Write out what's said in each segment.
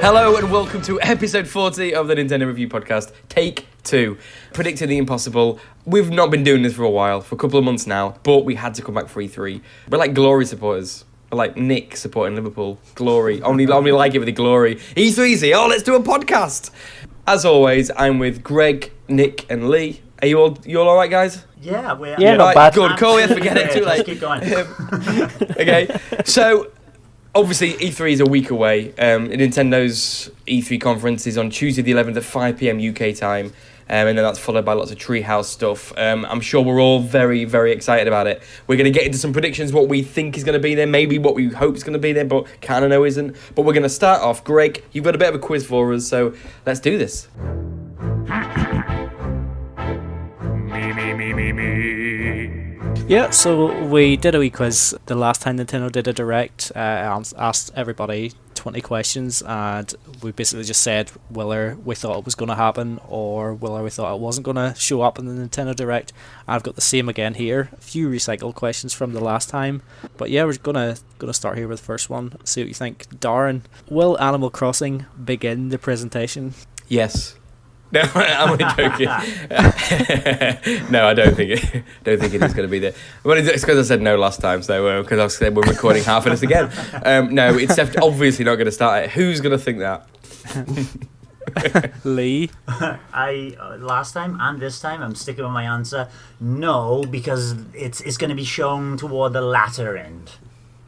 Hello and welcome to episode 40 of the Nintendo Review Podcast, Take 2. Predicting the impossible. We've not been doing this for a while, for a couple of months now, but we had to come back for E3. We're like Glory supporters. We're like Nick supporting Liverpool. Glory. Only like it with the glory. E3's here. Oh, let's do a podcast. As always, I'm with Greg, Nick and Lee. Are you all right, guys? Yeah, we're... Yeah, not bad. Good, cool, yeah, forget it, too late. Keep going. Okay, so... Obviously, E3 is a week away. Nintendo's E3 conference is on Tuesday the 11th at 5 p.m. UK time. And then that's followed by lots of Treehouse stuff. I'm sure we're all very, very excited about it. We're going to get into some predictions, what we think is going to be there, maybe what we hope is going to be there, but kind of know isn't. But we're going to start off. Greg, you've got a bit of a quiz for us, so let's do this. Yeah, so we did a wee quiz the last time Nintendo did a Direct. Asked everybody 20 questions, and we basically just said whether we thought it was going to happen or whether we thought it wasn't going to show up in the Nintendo Direct. I've got the same again here. A few recycled questions from the last time. But yeah, we're gonna start here with the first one. See what you think. Darren, will Animal Crossing begin the presentation? Yes. No, I'm only joking. No, I don't think it is going to be there. Well, it's because I said no last time, so because I said we're recording half of this again. No, it's obviously not going to start it. Who's going to think that? Lee? Last time and this time, I'm sticking with my answer. No, because it's going to be shown toward the latter end.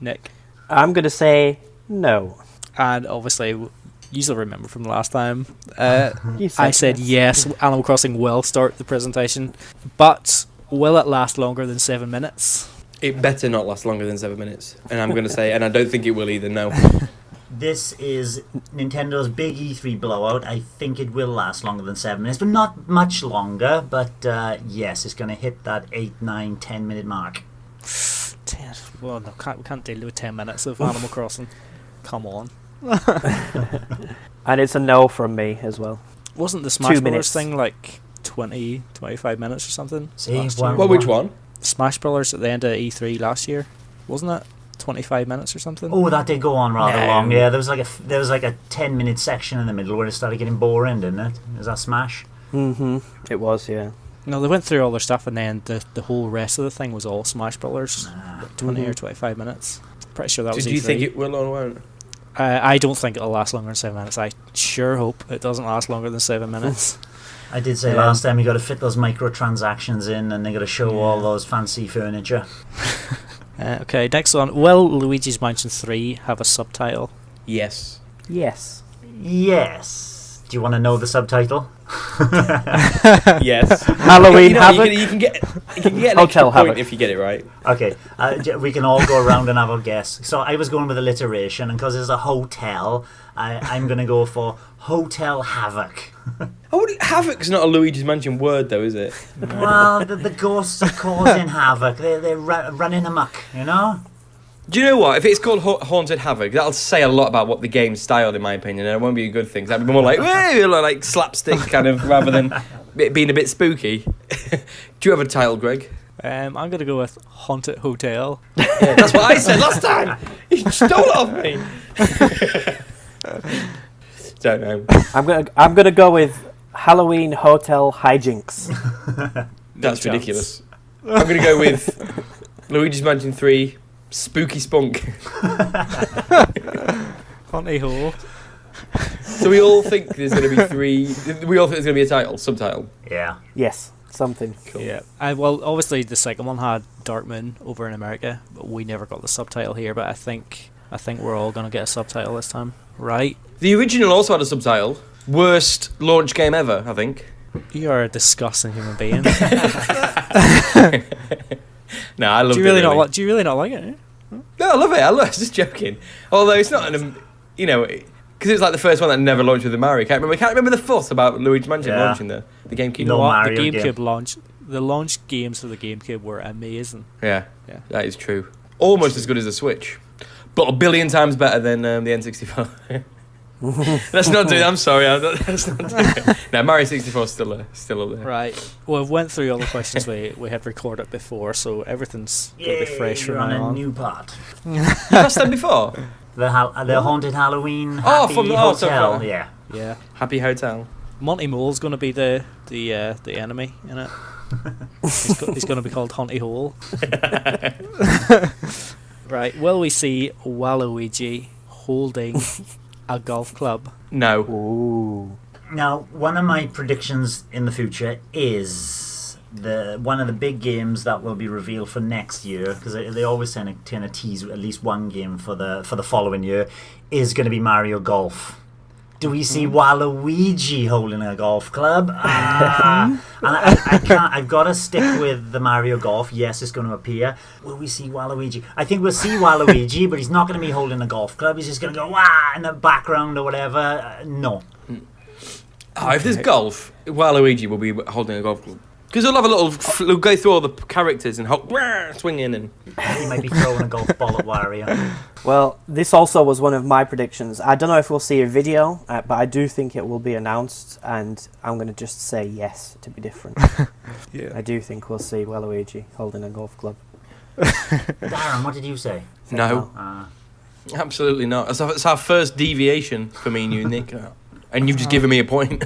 Nick? I'm going to say no. And obviously... You'll remember from the last time. I said yes, Animal Crossing will start the presentation, but will it last longer than 7 minutes? It better not last longer than 7 minutes. And I'm going to say, and I don't think it will either, no. This is Nintendo's big E3 blowout. I think it will last longer than 7 minutes, but not much longer. But yes, it's going to hit that 8, 9, 10 minute mark. 10. Well, no, we can't deal with 10 minutes of Animal Crossing. Come on. And it's a no from me as well. Wasn't the Smash Brothers thing like 20, 25 minutes or something? Well, which one? Smash Brothers at the end of E3 last year, wasn't it? 25 minutes or something? Oh, that did go on rather long. Yeah, there was like a 10-minute section in the middle where it started getting boring, didn't it? Is that Smash? Mm-hmm. It was, yeah. No, they went through all their stuff, and then the whole rest of the thing was all Smash Brothers, 20 or 25 minutes. Pretty sure that was E3. Do you think it will or won't? I don't think it'll last longer than 7 minutes. I sure hope it doesn't last longer than 7 minutes. I did say last time you got to fit those microtransactions in, and they got to show all those fancy furniture. Okay, next one. Will Luigi's Mansion 3 have a subtitle? Yes. Yes. Yes. Do you want to know the subtitle? Yes. Halloween Havoc. You can get an Hotel extra point Havoc. if you get it right. Okay, we can all go around and have a guess. So I was going with alliteration, and because it's a hotel, I'm going to go for Hotel Havoc. Havoc's not a Luigi's Mansion word, though, is it? Well, the ghosts are causing havoc. They're running amok, you know? Do you know what? If it's called Haunted Havoc, that'll say a lot about what the game's styled, in my opinion, and it won't be a good thing. That'll be more like slapstick kind of, rather than it being a bit spooky. Do you have a title, Greg? I'm going to go with Haunted Hotel. Yeah, that's what I said last time. You stole it off me. Don't know. I'm gonna go with Halloween Hotel Hijinks. That's ridiculous. I'm going to go with Luigi's Mansion 3 Spooky Spunk. Haunted Hole. So we all think there's going to be three. We all think there's going to be a title, subtitle. Yeah. Yes, something. Cool. Yeah. Well, obviously the second one had Dark Moon over in America, but we never got the subtitle here. But I think we're all going to get a subtitle this time, right? The original also had a subtitle. Worst launch game ever, I think. You are a disgusting human being. No, I love it. Do you really not like it? Eh? No, I love it. I was just joking. Although it's not because it was like the first one that never launched with the Mario. Can't remember the fuss about Luigi's Mansion launching the GameCube. You know what? Mario the GameCube game. launch. The launch games for the GameCube were amazing. Yeah, that is true. Almost as good as the Switch, but a billion times better than the N64. Let's not do that. I'm sorry. Let's not do that. No, Mario 64 is still up there. Right. Well, we went through all the questions we had recorded before, so everything's going to be fresh from you're on now a on. new part. You've asked them before? The haunted Halloween Oh, Happy from the Hotel. Yeah. Yeah. Happy Hotel. Monty Mole's going to be the enemy in it. He's going to be called Haunty Hole. Right. Will we see Waluigi holding a golf club? No. Ooh. Now, one of my predictions in the future is one of the big games that will be revealed for next year, because they always tend to tease at least one game for the following year, is going to be Mario Golf. Do we see Waluigi holding a golf club? And I can't. I've got to stick with the Mario Golf. Yes, it's going to appear. Will we see Waluigi? I think we'll see Waluigi, but he's not going to be holding a golf club. He's just going to go wah in the background or whatever. No. Oh, if there's golf, Waluigi will be holding a golf club. Because he'll have a little, he'll go through all the characters and swing in and... He might be throwing a golf ball at Wario. Well, this also was one of my predictions. I don't know if we'll see a video, but I do think it will be announced, and I'm going to just say yes to be different. Yeah. I do think we'll see Waluigi holding a golf club. Darren, what did you say? No, absolutely not. It's our first deviation for me and you, Nick. And you've just given me a point.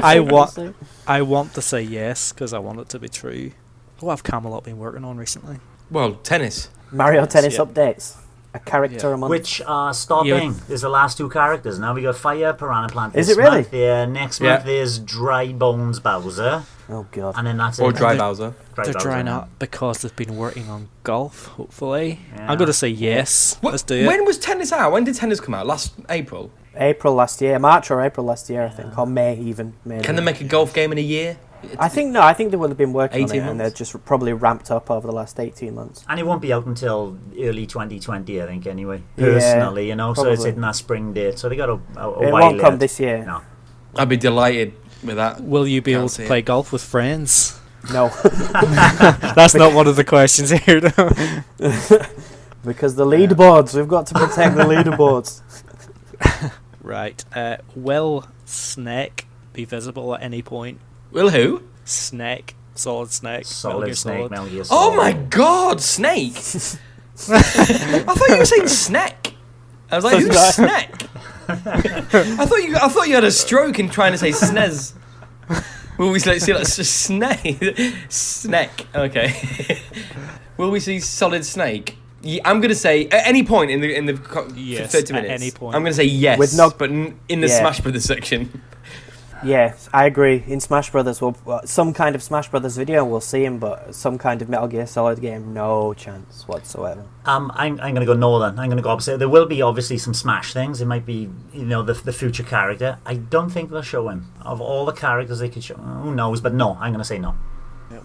I want to say yes because I want it to be true. What have Camelot been working on recently? Well, tennis. Mario Tennis Yep. updates. A character Yeah. a month. Which are stopping. There's the last two characters. Now we got Fire Piranha Plant. Is this it really? month. Yeah, next Yeah. month there's Dry Bones Bowser. Oh, God. And then that's Or it. Dry They're- Bowser. Dry They're Bowser, drying yeah. up because they've been working on golf, hopefully. Yeah. I'm going to say yes. Let's do it. When was tennis out? When did tennis come out? Last April? April last year. March or April last year, I think. Or May even. May Can they make a golf game in a year? I think they would have been working on 18 it, and they're months? just probably ramped up over the last 18 months. And it won't be out until early 2020, I think, anyway. Yeah, Personally, you know, so it's probably. hitting that spring date. So they got a It while won't come yet. this year. No. I'd be delighted with that. Will you be Can't able see to it. play golf with friends? No. That's not one of the questions here, though. Because the leaderboards, we've got to protect the leaderboards. Right. Will Snake be visible at any point? Will who? Snake. Solid Snake. Metal Solid Gear Snake, Solid. Metal Gear Oh Solid. my god, Snake! I thought you were saying snack. I was like, So who's did I. snack? I thought you had a stroke in trying to say snez. Will we see like snake? Snack. Okay. Will we see Solid Snake? Yeah, I'm gonna say at any point in the Yes, 30 at minutes. any point. I'm gonna say yes, With no- but in the Yeah. Smash Brothers section. Yeah, I agree. In Smash Brothers, some kind of Smash Brothers video, we'll see him, but some kind of Metal Gear Solid game, no chance whatsoever. I'm going to go no then. I'm going to go opposite. There will be obviously some Smash things. It might be, you know, the future character. I don't think they'll show him. Of all the characters they could show, who knows? But no, I'm going to say no.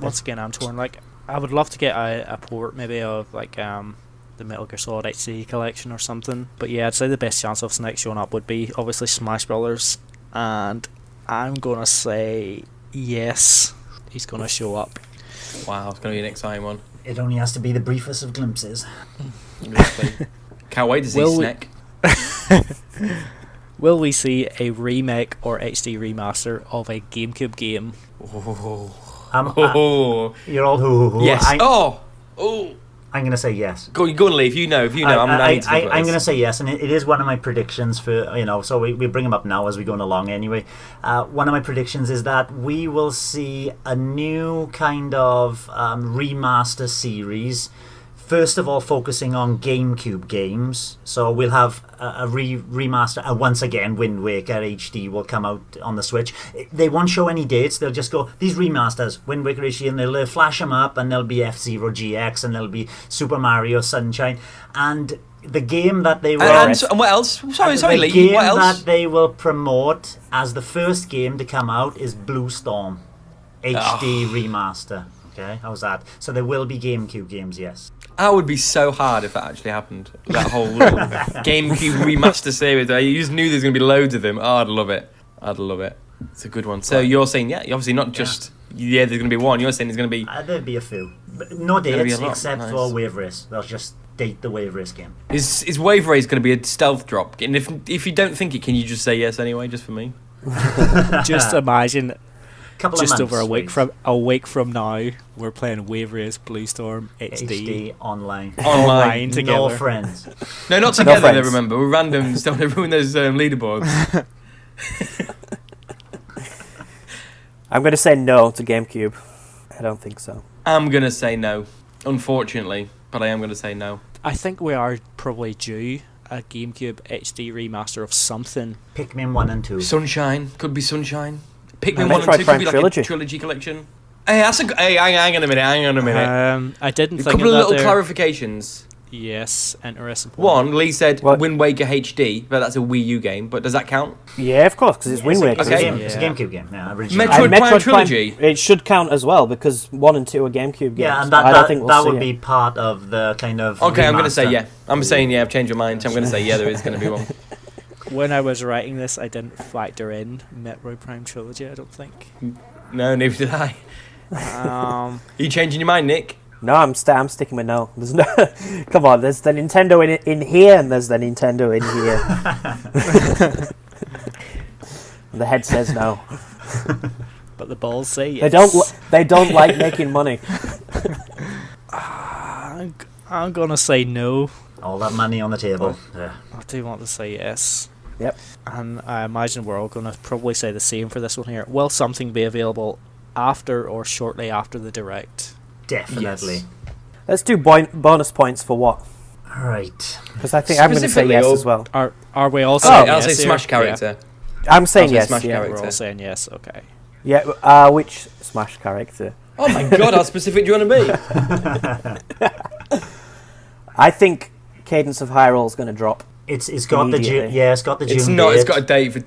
Once again, I'm torn. Like, I would love to get a port maybe of like the Metal Gear Solid HD collection or something. But yeah, I'd say the best chance of Snake showing up would be obviously Smash Brothers, and I'm gonna say yes. He's gonna show up. Wow, it's gonna be an exciting one. It only has to be the briefest of glimpses. Can't wait to see Will we- Snake. Will we see a remake or HD remaster of a GameCube game? Oh, You're all hoo. yes. I'm Oh. going to say yes. Go and leave. You know. If you know, I need to look at I'm this. going to say yes, and it is one of my predictions for, you know, so we bring them up now as we're going along anyway. One of my predictions is that we will see a new kind of remaster series. First of all, focusing on GameCube games. So we'll have a remaster. Once again, Wind Waker HD will come out on the Switch. They won't show any dates. They'll just go, these remasters, Wind Waker HD, and they'll flash them up, and there'll be F-Zero GX, and there'll be Super Mario Sunshine. And the game that they will... And what else? Sorry, the Lee. game What else? that they will promote as the first game to come out is Blue Storm HD remaster. Okay, how's that? So there will be GameCube games, yes. That would be so hard if that actually happened. That whole little GameCube remaster series. You just knew there's going to be loads of them. Oh, I'd love it. I'd love it. It's a good one. So you're saying, yeah, obviously not just, there's going to be one. You're saying there's going to be... There'd be a few. But no There'll be dates a lot. except Nice. for Wave Race. They'll just date the Wave Race game. Is Wave Race going to be a stealth drop? And if you don't think it, can you just say yes anyway, just for me? Just imagine couple just of months. over a week from now, we're playing Wave Race Blue Storm HD online. online together. No friends. No, not together. friends. Remember, we're randoms. Don't want to ruin those leaderboards. I'm going to say no to GameCube. I don't think so. I'm gonna say no, unfortunately, but I am gonna say no. I think we are probably due a GameCube HD remaster of something. Pikmin 1 and 2. Sunshine could be Sunshine. Pikmin 1 Metroid and 2 could Prime be like Trilogy. a trilogy collection. Hey, hang on a minute. I didn't A think couple of of that little there. clarifications. Yes, interesting. point. One, Lee said What? Wind Waker HD, but that's a Wii U game. But does that count? Yeah, of course, because it's Wind Waker. It's a, Okay. game, it's a GameCube game. Yeah, originally. Metro- Metroid Prime Trilogy. It should count as well because 1 and 2 are GameCube games. Yeah, and but I don't think we'll see would it. be part of the kind of. Okay, I'm gonna say remaster. yeah. I'm saying yeah. I've changed my mind. So I'm gonna say yeah. There is gonna be one. When I was writing this, I didn't factor in Metroid Prime Trilogy. I don't think. No, neither did I. Are you changing your mind, Nick? No, I'm sticking with no. There's no. Come on, there's the Nintendo in here, and there's the Nintendo in here. The head says no. But the balls say yes. They don't like making money. I'm gonna say no. All that money on the table. Yeah. I do want to say yes. Yep. And I imagine we're all gonna probably say the same for this one here. Will something be available after or shortly after the Direct? Definitely. Yes. Let's do bonus points for what? All right. Because I think I'm going to say Specifically, yes or- as well. Are we all Oh, saying I'll yes say here? Smash character. I'm saying I'll say yes. Smash Yeah. Yeah, character. we're all saying yes. Okay. Yeah. Which Smash character? Oh my god, how specific do you want to be? I think Cadence of Hyrule is going to drop. It's got the June. Immediately. Yeah, it's got the June. It's not. It's date. got a date for.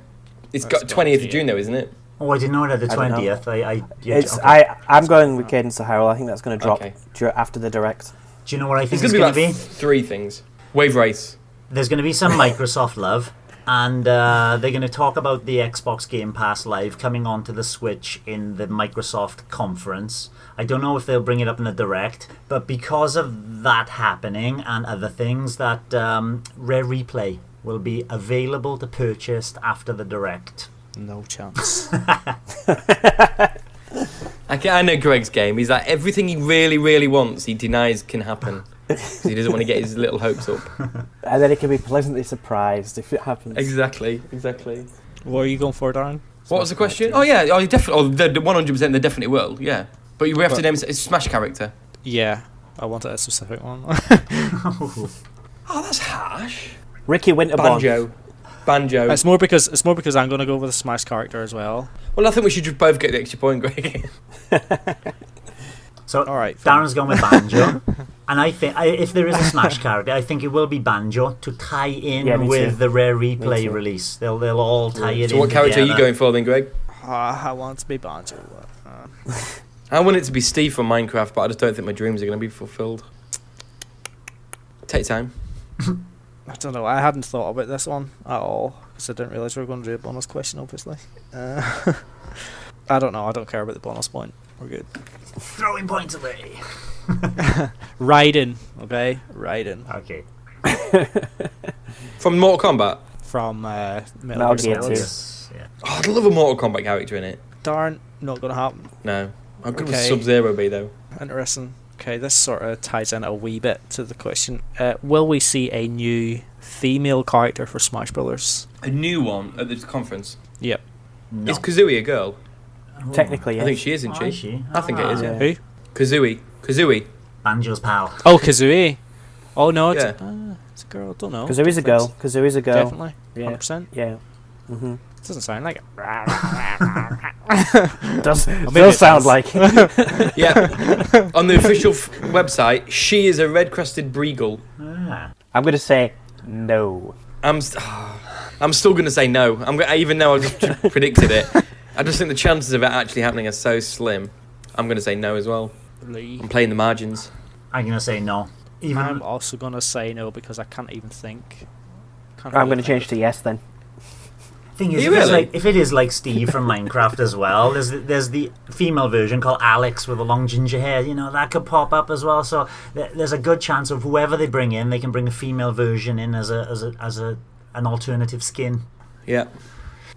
It's got That's 20th got- of June though, isn't it? Oh, I didn't know it had the I don't know. 20th. It's okay. I'm going with Cadence of Hyrule. I think that's going to drop Okay. after the Direct. Do you know what I think It's it's gonna going be to like be? three things. Wave Race. There's going to be some Microsoft love, and they're going to talk about the Xbox Game Pass Live coming onto the Switch in the Microsoft conference. I don't know if they'll bring it up in the Direct, but because of that happening and other things, that Rare Replay will be available to purchase after the Direct. No chance. I know Greg's game. He's like everything he really, really wants. He denies can happen because he doesn't want to get his little hopes up. And then it can be pleasantly surprised if it happens. Exactly. What are you going for, Darren? What was the question? Oh yeah. Oh, definitely. Oh, the 100%. They definitely will. Yeah. But we have to name it. It's Smash character. Yeah, I wanted a specific one. Oh, that's harsh. Ricky Winterborn. Banjo. It's more because I'm gonna go with a Smash character as well. Well, I think we should just both get the extra point, Greg. So All right, fine. Darren's gone with Banjo, and I think if there is a Smash character, I think it will be Banjo to tie in Yeah, me with too. the Rare Me Replay too. release. They'll all tie it in. So what character are you together. going for then, Greg? I want to be Banjo. I want it to be Steve from Minecraft, but I just don't think my dreams are going to be fulfilled. Take time. I don't know. I hadn't thought about this one at all because I didn't realise we were going to do a bonus question. Obviously, I don't know. I don't care about the bonus point. We're good. Throwing points away. Raiden, okay, Raiden Okay. From Mortal Kombat. from Metal Metal Gear Gear Solid. 2. Yes. Yeah. Oh, I'd love a Mortal Kombat character in it. Darn, not gonna happen. No. How good would Okay. Sub-Zero be, though? Interesting. Okay, this sort of ties in a wee bit to the question. Will we see a new female character for Smash Brothers? A new one at the conference. Yep. No. Is Kazooie a girl? Technically, yes. I think she is, isn't Oh, she? is she? I think it is, Ah. yeah. Who? Kazooie. Banjo's pal. Oh, Kazooie. Oh no, it's Yeah. it's a girl. Don't know. Kazooie's a girl. Kazooie's a girl. Definitely. Yeah. 100%. Yeah. Mm-hmm. Doesn't sound like it. Does maybe it sound does. like it. Yeah. On the official website, she is a red-crested Breagle. Ah. I'm going to say no. I'm still going to say no. Even though I just predicted it. I just think the chances of it actually happening are so slim. I'm going to say no as well. Lee. I'm playing the margins. I'm gonna say no. Even I'm also gonna say no because I can't even think. I'm going to change to yes then. thing is, Are you really? if it is like Steve from Minecraft as well, there's the female version called Alex with the long ginger hair. You know, that could pop up as well. So there's a good chance of whoever they bring in, they can bring a female version in as an alternative skin. Yeah.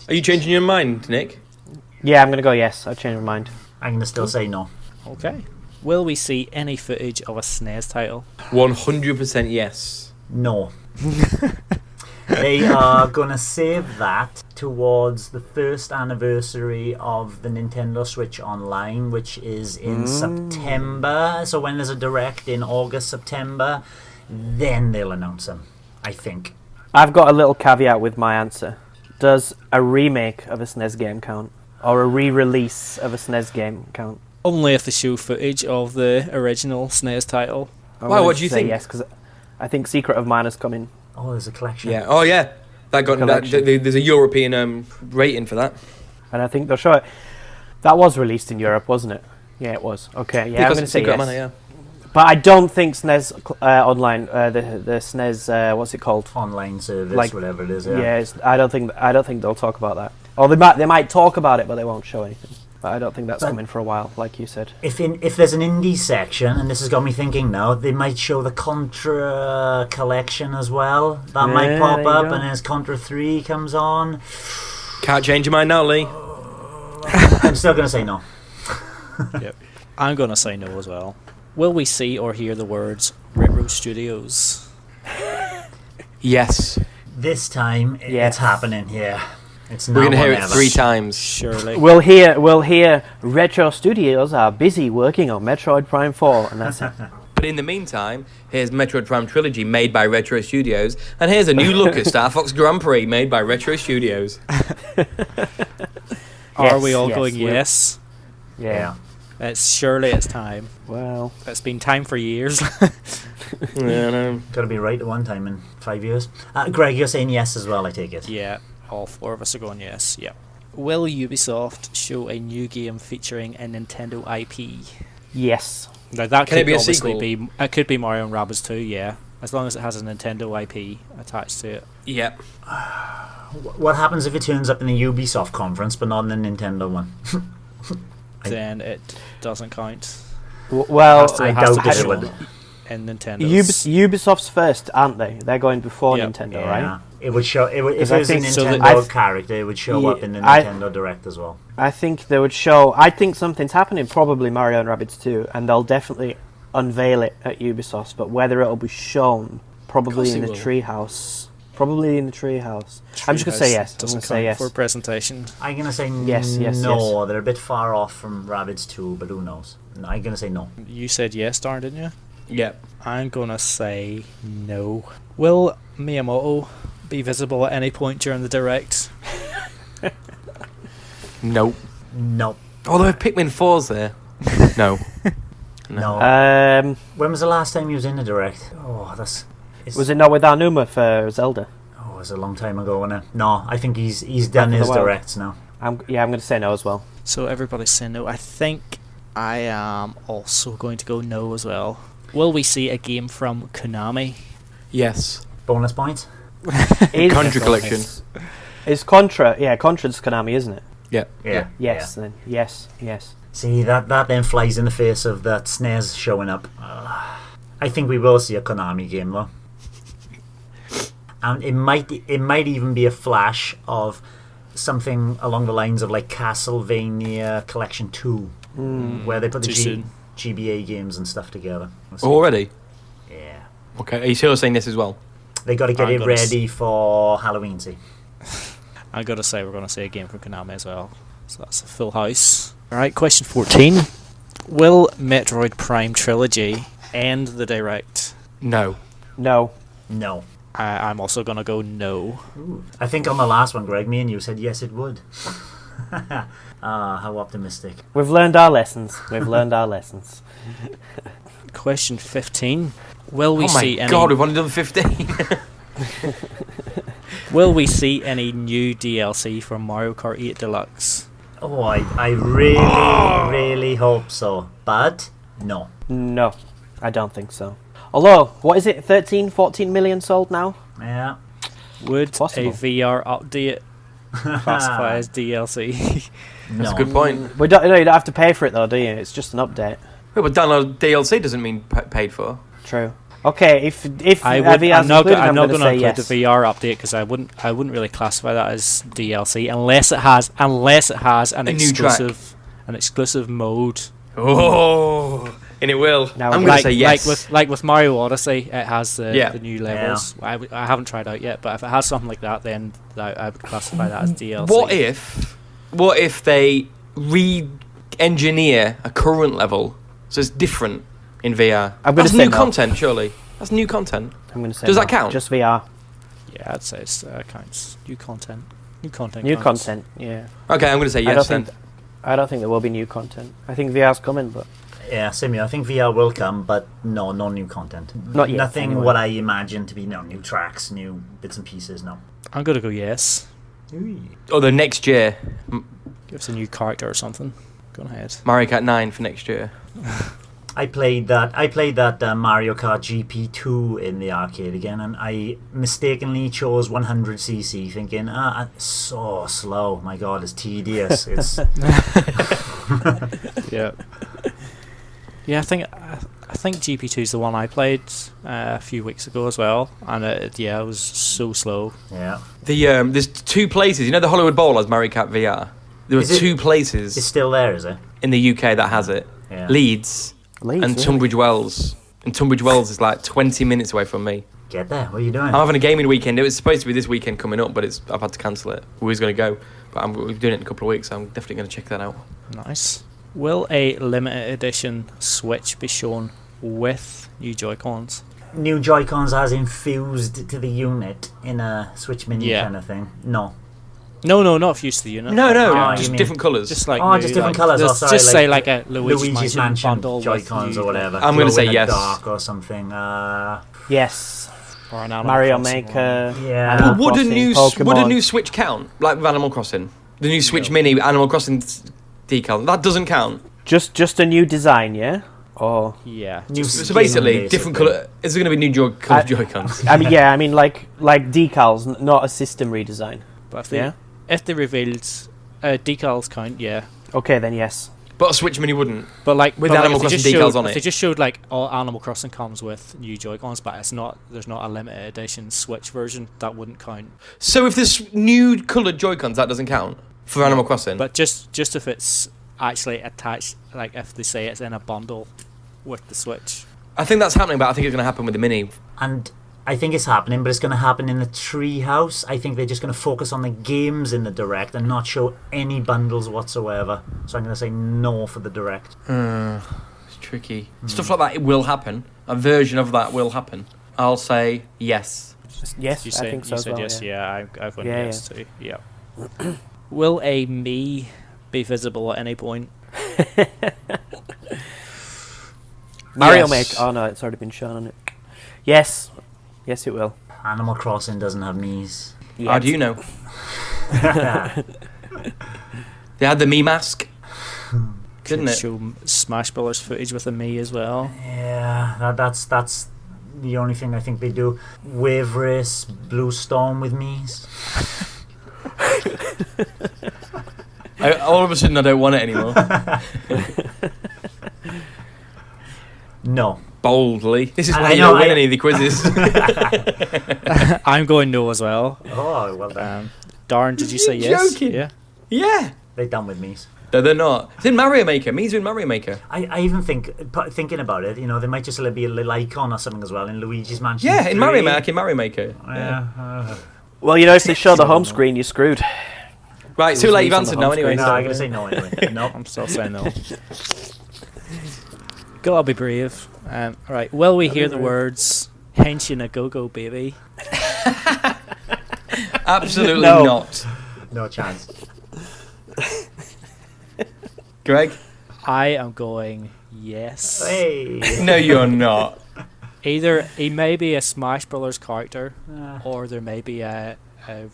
Are you changing your mind, Nick? Yeah, I'm going to go yes. I've changed my mind. I'm going to still say no. Okay. Will we see any footage of a SNES title? 100% yes. No. They are going to save that towards the first anniversary of the Nintendo Switch Online, which is in September. So when there's a Direct in August, September, then they'll announce them, I think. I've got a little caveat with my answer. Does a remake of a SNES game count? Or a re-release of a SNES game count? Only if they show footage of the original SNES title. Why, what do you think? Yes, because I think Secret of Mana's coming. Oh, there's a collection. Yeah. Oh, yeah. There's a European rating for that. And I think they'll show it. That was released in Europe, wasn't it? Yeah, it was. Okay, yeah, I'm going to say yes. Mana, yeah. But I don't think SNES Online, the SNES, what's it called? Online service, whatever it is. Yeah. I don't think they'll talk about that. Or they might talk about it, but they won't show anything. But I don't think that's coming for a while, like you said. If there's an indie section, and this has got me thinking now, they might show the Contra collection as well. That might pop up, and as Contra 3 comes on. Can't change your mind now, Lee. I'm still going to say no. Yep. I'm going to say no as well. Will we see or hear the words Retro Studios? Yes. This time, it's happening here. It's We're going to hear it 3 times. Surely. We'll hear Retro Studios are busy working on Metroid Prime 4, and that's it. But in the meantime, here's Metroid Prime Trilogy made by Retro Studios, and here's a new look at Star Fox Grand Prix made by Retro Studios. Are we all going yes? Yeah. It's time. Well, it's been time for years. Yeah, no. Got to be right at one time in 5 years. Greg, you're saying yes as well, I take it. Yeah, all 4 of us are going yes. Yeah. Will Ubisoft show a new game featuring a Nintendo IP? yes. Now that Can it could be a obviously sequel? be. It could be Mario and Rabbids 2. Yeah, as long as it has a Nintendo IP attached to it. Yep. What happens if it turns up in the Ubisoft conference but not in the Nintendo one? Then it doesn't count. Well, I It has to doubt be it shown would. in Nintendo's. Ubisoft's first, aren't they? They're going before Yep. Nintendo, Yeah. right? It would show. If it was a think so that Nintendo character, it would show up in the I- Nintendo Direct as well. I think they would show. I think something's happening. Probably Mario and Rabbids 2, and they'll definitely unveil it at Ubisoft. But whether it'll be shown, probably in the treehouse. Probably in the treehouse. I'm just gonna say yes. I'm Doesn't gonna say count yes. for presentation. I'm gonna say Yes, yes, no. yes. They're a bit far off from Rabbids 2, but who knows? No, I'm gonna say no. You said yes, Darren, didn't you? Yep. I'm gonna say no. Will Miyamoto be visible at any point during the Direct? Nope. No. Although if Pikmin 4's there. No. No. When was the last time he was in the Direct? Oh, Was it not with Aonuma for Zelda? Oh, it was a long time ago, wasn't it? No, I think he's done Breath of his the Wild. Directs now. I'm going to say no as well. So everybody's saying no. I think I am also going to go no as well. Will we see a game from Konami? Yes. Bonus points? Contra Collection. Is Contra? Yeah, Contra's Konami, isn't it? Yep. Yeah. Yes, then. Yes. See, that then flies in the face of that SNES showing up. I think we will see a Konami game though. And it might even be a flash of something along the lines of like Castlevania Collection 2, where they put the Too soon. GBA games and stuff together. We'll see. Already? Yeah. Okay. Are you still saying this as well? They got to get I'm it gonna ready for Halloween, see. I gotta say we're gonna see a game from Konami as well. So that's a full house. Alright, question 14. Will Metroid Prime Trilogy end the Direct? No. No. No. I'm also gonna go no. I think on the last one, Greg, me and you said yes, it would. How optimistic. We've learned our lessons. Question 15. Will we Oh my see any god, we've only done 15. Will we see any new DLC for Mario Kart 8 Deluxe? Oh, I really, really hope so. But, no. No, I don't think so. Although, what is it? 13, 14 million sold now? Yeah. Would Possible. a VR update classify as DLC? That's a good point. You don't have to pay for it though, do you? It's just an update. Yeah, but download DLC doesn't mean paid for. True. Okay, if VR's I'm not included, I'm going going to to say include yes. the VR update because I wouldn't really classify that as DLC unless it has an new track. exclusive mode. Oh, and it will. Now I'm we- going to say yes. Like with Mario Odyssey, it has the new Yeah. levels. I haven't tried out yet, but if it has something like that, then I would classify that as DLC. What if they re-engineer a current level so it's different in VR? I'm gonna That's say new no. content, surely. That's new content. I'm going to say Does no. that count? Just VR. Yeah, I'd say it counts. New content. New content. New counts. content, yeah. Okay, I'm going to say yes then. I don't think there will be new content. I think VR's coming, but Yeah, same here. I think VR will come, but no new content. Not yet, Nothing anyway. what I imagine to be new tracks, new bits and pieces. No. I'm gonna go yes. Or the next year, Give us a new character or something. Go ahead. Mario Kart 9 for next year. I played that Mario Kart GP2 in the arcade again, and I mistakenly chose 100cc, thinking, so slow. My God, it's tedious. It's Yeah. Yeah, I think GP2 is the one I played a few weeks ago as well, and it was so slow. yeah. There's two places. You know the Hollywood Bowl has Mario Kart VR. There were Is it- two places It's still there, is it? in the UK that has it. Yeah. Leeds and really? Tunbridge Wells. And Tunbridge Wells is like 20 minutes away from me. Get there. What are you doing? I'm having a gaming weekend. It was supposed to be this weekend coming up, but I've had to cancel it. We was going to go, but we're doing it in a couple of weeks, so I'm definitely going to check that out. Nice. Will a limited edition Switch be shown with new Joy-Cons? New Joy-Cons as infused to the unit in a Switch Mini Yeah. kind of thing. No. No, not fused to the unit. No, Oh, you just mean- different colours. Just like Oh, just different colours. Oh, sorry. Just say like like a Luigi's Mansion bundle Joy-Cons with new, or whatever. I'm gonna Glow say in the yes. Dark or something. Yes. or an Animal Mario Crossing Maker. one. Yeah. Animal Would a Crossing, new Pokemon. Switch count, like with Animal Crossing? The new Switch Mini Animal Crossing decal, that doesn't count. Just a new design, yeah? Or Yeah. New So skin, basically, different basically. colour. Is there going to be new coloured Joy-Cons? I mean like decals, not a system redesign. But Yeah. if they revealed decals count, yeah. Okay, then yes. But a Switch Mini wouldn't. But like With but Animal if they Crossing just decals showed, on if it. they just showed like all Animal Crossing comes with new Joy-Cons, but there's not a limited edition Switch version, that wouldn't count. So if there's new coloured Joy-Cons, that doesn't count for Animal Crossing. But just if it's actually attached, like if they say it's in a bundle with the Switch. I think that's happening, but I think it's going to happen with the Mini. And I think it's happening, but it's going to happen in the Treehouse. I think they're just going to focus on the games in the Direct and not show any bundles whatsoever. So I'm going to say no for the Direct. It's tricky. Stuff like that, it will happen. A version of that will happen. I'll say yes. Yes, You I think so as said well. yes, yeah. I've went Yeah, yes too. Yeah. Will a me be visible at any point? Mario Yes. Maker. Oh no, it's already been shown on it. Yes. Yes, it will. Animal Crossing doesn't have Mii's. How do you know? They had the Me mask, didn't it? Show Smash Brothers footage with a me as well. Yeah, that's the only thing I think they do. Wave Race, Blue Storm with Mii's. All of a sudden, I don't want it anymore. No. Boldly. This is I why you know, don't win I- any of the quizzes. I'm going no as well. Oh, well done. Darren, did you say You're yes? joking. Yeah. Yeah. They're done with Mii's. No, they're not. It's in Mario Maker. Me's in Mario Maker. I even thinking about it, they might just be a little icon or something as well in Luigi's Mansion. Yeah, in Mario 3. Maker. Mario Maker. Yeah. Well, if they show the home screen, you're screwed. Right, too late. You've Release on answered the now home anyway. No, screen. I'm going to say no anyway. No. I'm still saying no. Gotta be brave. Right, will we hear the words "Henshin a go-go, baby"? Absolutely No. not. No chance. Greg? I am going yes. Hey. No, you're not. Either he may be a Smash Brothers character, or there may be a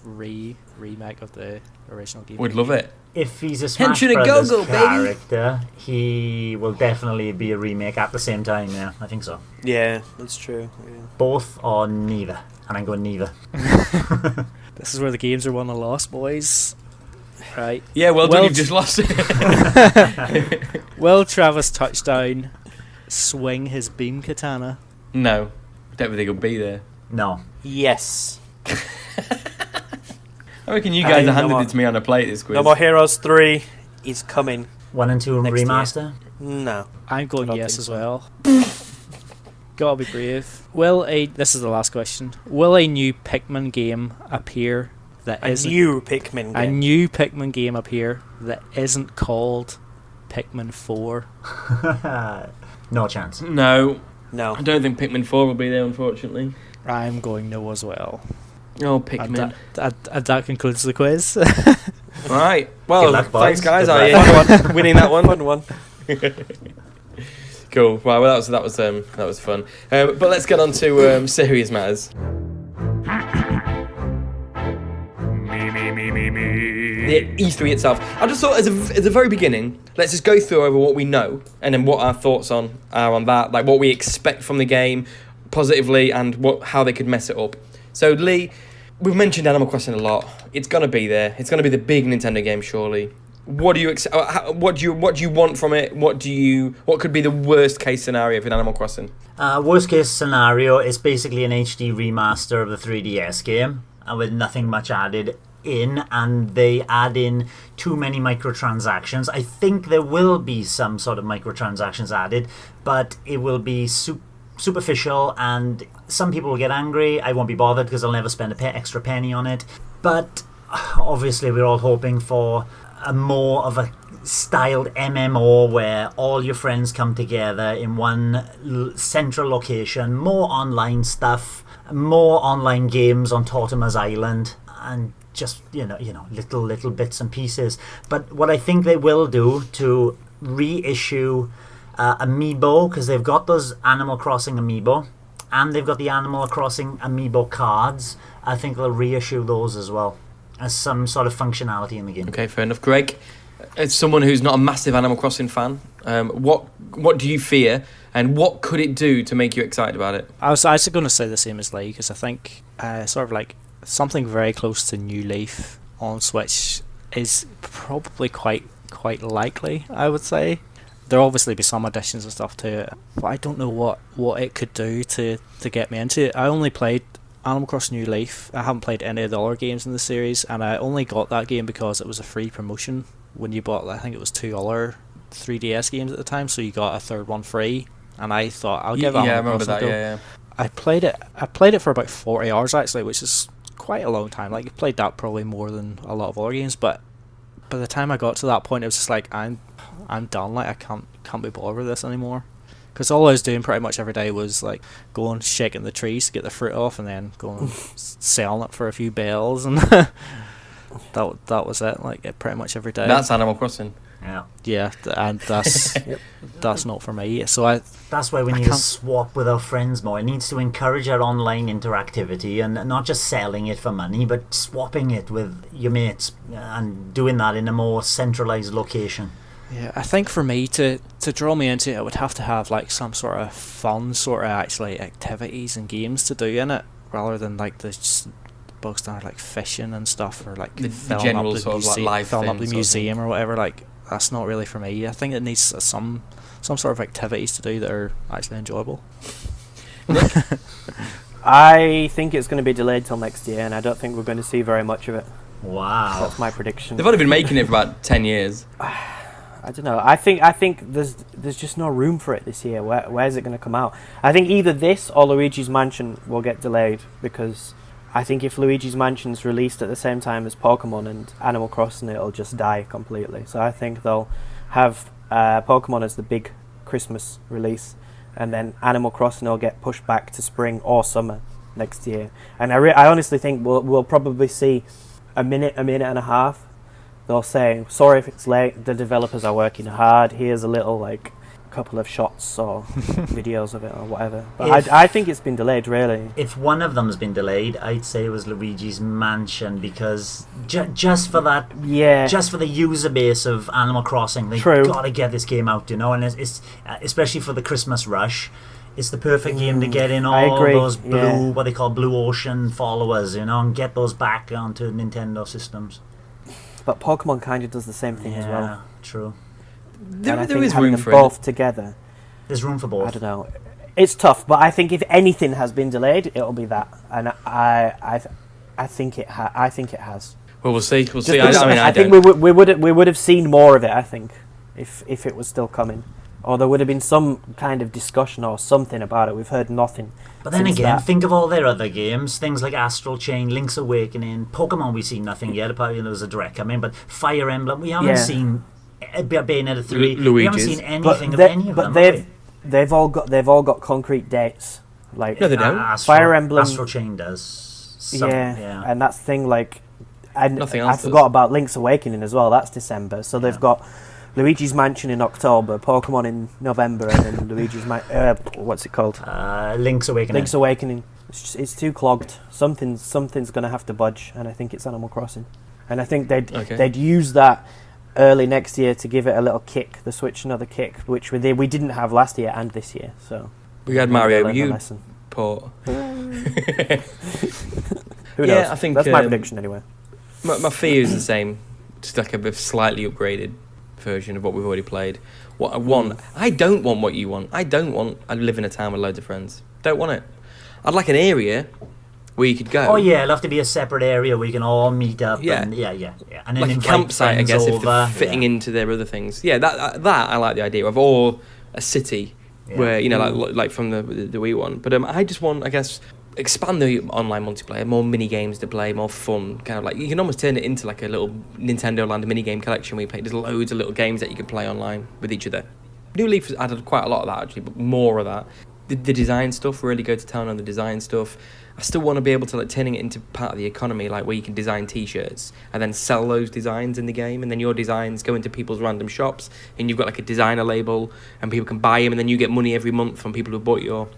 remake of the original game. Would love it. If he's a Smash Henshin a Brothers go-go, baby. character, he will definitely be a remake at the same time. Yeah, I think so. Yeah, that's true. Yeah. Both or neither, and I'm going neither. This is where the games are won and lost, boys. Right. Yeah, well done. Well You've just lost it. Will Travis Touchdown swing his beam katana? No. Don't think it'll be there. No. Yes. I reckon you guys are handing more- it to me on a plate this quiz. No More Heroes 3 is coming. 1 and 2 Next remaster? No. I'm going I don't yes think as so. well. Gotta be brave. This is the last question. Will a new Pikmin game appear that A isn't new Pikmin game. a new Pikmin game appear that isn't called Pikmin 4? No chance. No, No. I don't think Pikmin 4 will be there, unfortunately. I'm going no as well. Oh, And Pikmin. that concludes the quiz. Right. Good Well, luck, boys. thanks, guys. Good I luck. enjoyed winning that one. Fun one. Cool. Right. Well, that was fun. But let's get on to serious matters. The E3 itself. I just thought, as a very beginning, let's just go through over what we know and then what our thoughts are on that, like what we expect from the game, positively, and how they could mess it up. So, Lee, we've mentioned Animal Crossing a lot. It's gonna be there. It's gonna be the big Nintendo game, surely. What do you what do you want from it? What could be the worst case scenario for Animal Crossing? Worst case scenario is basically an HD remaster of the 3DS game, and with nothing much added in, and they add in too many microtransactions. I think there will be some sort of microtransactions added, but it will be superficial, and some people will get angry. I won't be bothered because I'll never spend a extra penny on it. But obviously we're all hoping for a more of a styled MMO where all your friends come together in one central location, more online stuff, more online games on Tortimer's Island, and just little bits and pieces. But what I think they will do to reissue Amiibo, because they've got those Animal Crossing Amiibo and they've got the Animal Crossing Amiibo cards, I think they'll reissue those as well as some sort of functionality in the game. Okay, fair enough. Greg, as someone who's not a massive Animal Crossing fan, what do you fear, and what could it do to make you excited about it? I was actually going to say the same as Lee, because I think sort of like something very close to New Leaf on Switch is probably quite likely, I would say. There'll obviously be some additions and stuff to it, but I don't know what it could do to get me into it. I only played Animal Crossing New Leaf. I haven't played any of the other games in the series, and I only got that game because it was a free promotion when you bought, I think it was $2 3DS games at the time, so you got a third one free, and I thought I'll give I Animal remember Crossing that. a go. Yeah. I played it for about 40 hours actually, which is quite a long time. Like, I played that probably more than a lot of other games, but by the time I got to that point, it was just like I'm done. Like, I can't be bothered with this anymore. Because all I was doing pretty much every day was like going shaking the trees to get the fruit off, and then going selling it for a few bells, and that was it. Like, pretty much every day. That's Animal Crossing. Yeah. And that's that's not for me. So That's why we need to swap with our friends more. It needs to encourage our online interactivity, and not just selling it for money, but swapping it with your mates and doing that in a more centralized location. Yeah, I think for me to draw me into it, I would have to have like some sort of fun sort of actually activities and games to do in it, rather than like the just bog standard like fishing and stuff, or like The filling general up the sort of, like, museum, live filling up the thing sort of museum or whatever. Like, that's not really for me. I think it needs some sort of activities to do that are actually enjoyable. I think it's going to be delayed till next year, and I don't think we're going to see very much of it. Wow. That's my prediction. They've only been making it for about 10 years. I don't know. I think there's just no room for it this year. Where's it going to come out? I think either this or Luigi's Mansion will get delayed, because I think if Luigi's Mansion's released at the same time as Pokemon and Animal Crossing, it'll just die completely. So I think they'll have Pokemon as the big Christmas release, and then Animal Crossing will get pushed back to spring or summer next year. And I honestly think we'll probably see a minute and a half. They'll say, sorry if it's late, the developers are working hard, here's a little like couple of shots or videos of it or whatever. But I think it's been delayed, really. If one of them's been delayed, I'd say it was Luigi's Mansion, because just for that, just for the user base of Animal Crossing, they've got to get this game out, and it's especially for the Christmas rush. It's the perfect game to get in all those blue, what they call blue ocean followers, and get those back onto Nintendo systems. But Pokemon kind of does the same thing as well. Yeah, true. There I think is having room them for both it. together. There's room for both. I don't know. It's tough, but I think if anything has been delayed, it'll be that, and I think it has. Well, we'll see. We'll Just see. because I think we would have seen more of it. I think if it was still coming, or there would have been some kind of discussion or something about it. We've heard nothing. But then since again, that. think of all their other games, things like Astral Chain, Link's Awakening, Pokemon. We've seen nothing yet. Apart from there was a direct coming, but Fire Emblem, we haven't seen Bayonetta 3. We haven't seen anything of any of them. But they've all got concrete dates. Like No, they don't. Fire Emblem. Astral Chain does. Yeah, and that's the thing. Like, and Nothing I else forgot does. about Link's Awakening as well. That's December. So they've got Luigi's Mansion in October, Pokemon in November, and then Luigi's what's it called? Link's Awakening. Link's Awakening. It's too clogged. Something's going to have to budge, and I think it's Animal Crossing. And I think they'd use that early next year to give it a little kick, the Switch another kick, which we didn't have last year and this year. So We had Mario U port. Who knows? I think that's my prediction anyway. My fear is the same, just like a slightly upgraded version of what we've already played. What I want, I don't want what you want. I live in a town with loads of friends. Don't want it. I'd like an area where you could go. Oh yeah, it'll have to be a separate area where you can all meet up. Yeah. And, yeah. And then Like a invite campsite, I friends guess, if over. they're fitting into their other things. Yeah, that I like the idea of, or a city where, you know, like from the Wii one. But I just want, I guess, expand the online multiplayer, more mini games to play, more fun. Kind of like, you can almost turn it into like a little Nintendo Land mini game collection where you play. There's loads of little games that you can play online with each other. New Leaf has added quite a lot of that actually, but more of that. The design stuff, really go to town on the design stuff. I still want to be able to, like, turning it into part of the economy, like where you can design T-shirts and then sell those designs in the game, and then your designs go into people's random shops, and you've got like a designer label, and people can buy them, and then you get money every month from people who bought your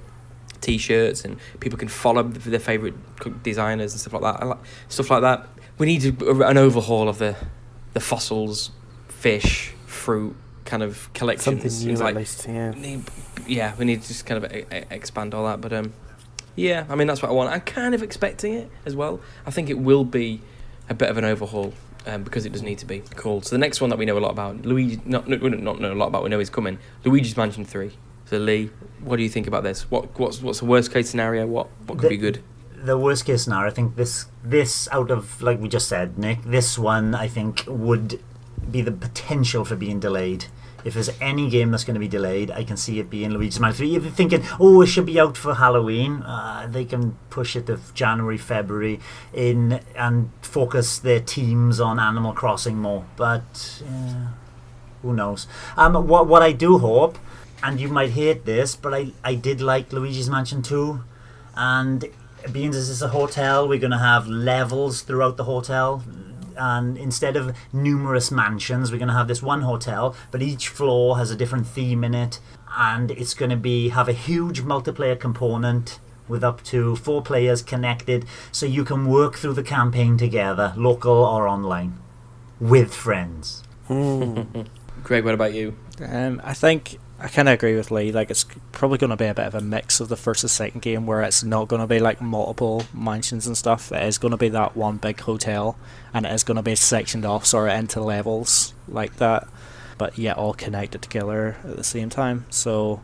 T-shirts, and people can follow their favourite designers and stuff like that. I like stuff like that. We need an overhaul of the fossils, fish, fruit kind of collections. Something new like, at least, yeah. We need to just kind of expand all that, but yeah, I mean, that's what I want. I'm kind of expecting it as well. I think it will be a bit of an overhaul because it does need to be. Cool. So the next one that we know a lot about, we not know a lot about, we know is coming, Luigi's Mansion 3. So Lee, what do you think about this? What's the worst case scenario? What could be good? The worst case scenario, I think this out of, like we just said, Nick, this one I think would be the potential for being delayed. If there's any game that's going to be delayed, I can see it being Luigi's Mansion 3. If you're thinking, it should be out for Halloween, they can push it to January, February and focus their teams on Animal Crossing more. But who knows? What I do hope, and you might hate this, but I did like Luigi's Mansion 2, and being as it's a hotel, we're going to have levels throughout the hotel. And instead of numerous mansions, we're going to have this one hotel, but each floor has a different theme in it, and it's going to have a huge multiplayer component with up to 4 players connected, so you can work through the campaign together, local or online, with friends. Greg, what about you? I think I kind of agree with Lee. Like, it's probably going to be a bit of a mix of the first and second game, where it's not going to be like multiple mansions and stuff. It is going to be that one big hotel, and it is going to be sectioned off sort of into levels like that, but yet all connected together at the same time. So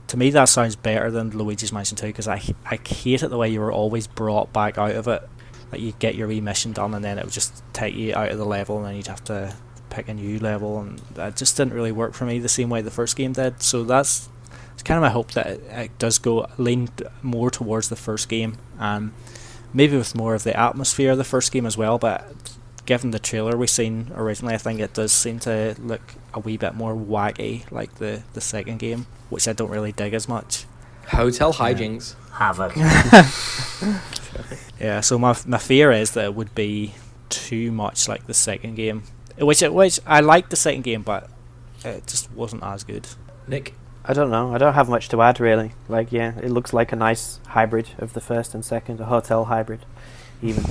to me, that sounds better than Luigi's Mansion 2, because I hate it the way you were always brought back out of it. Like, you get your wee mission done, and then it would just take you out of the level, and then you'd have to pick a new level, and that just didn't really work for me the same way the first game did. So it's kind of my hope that it does lean more towards the first game, and maybe with more of the atmosphere of the first game as well. But given the trailer we seen originally, I think it does seem to look a wee bit more wacky like the second game, which I don't really dig as much. Hotel hijinks. Havoc. Yeah, so my fear is that it would be too much like the second game, which I liked the second game, but it just wasn't as good. Nick? I don't know. I don't have much to add, really. Like, yeah, it looks like a nice hybrid of the first and second, a hotel hybrid, even.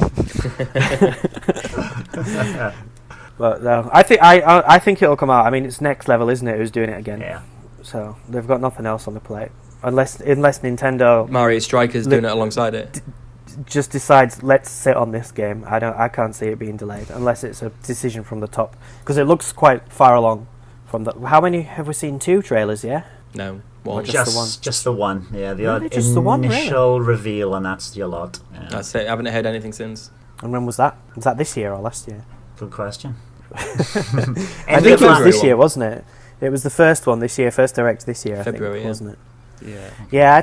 But no, I think it'll come out. I mean, it's Next Level, isn't it? Who's doing it again? Yeah. So they've got nothing else on the plate, unless Nintendo Mario Strikers doing it alongside it. Just decides, let's sit on this game. I can't see it being delayed unless it's a decision from the top, because it looks quite far along From the how many have we seen? 2 trailers, yeah. No, Or one. just the one? Just the one. Yeah, the Really? odd Just the one, really? initial reveal, and that's your lot. Yeah. That's it. I haven't heard anything since. And when was that? Was that this year or last year? Good question. I think it was this year, wasn't it? It was the first one this year, first direct this year, February, I think, yeah. wasn't it? Yeah. Yeah,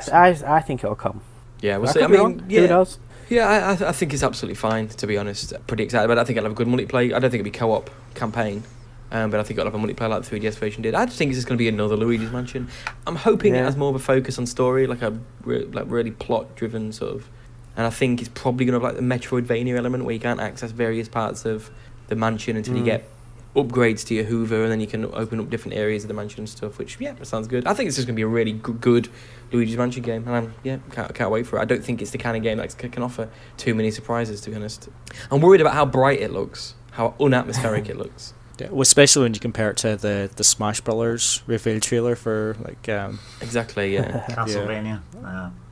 I think it'll come. Yeah, we'll I see. could be wrong. Who knows? Yeah, I think it's absolutely fine, to be honest. Pretty excited about it. I think it'll have a good multiplayer. I don't think it'll be co-op campaign, but I think it'll have a multiplayer like the 3DS version did. I just think it's just going to be another Luigi's Mansion. I'm hoping it has more of a focus on story, like a really plot-driven sort of... And I think it's probably going to have like the Metroidvania element where you can't access various parts of the mansion until you get upgrades to your Hoover, and then you can open up different areas of the mansion and stuff, which, that sounds good. I think it's just going to be a really good Luigi's Mansion game, and can't wait for it. I don't think it's the kind of game that can offer too many surprises, to be honest. I'm worried about how bright it looks, how unatmospheric it looks. Yeah, well, especially when you compare it to the Smash Brothers reveal trailer for like Exactly, yeah. Castlevania.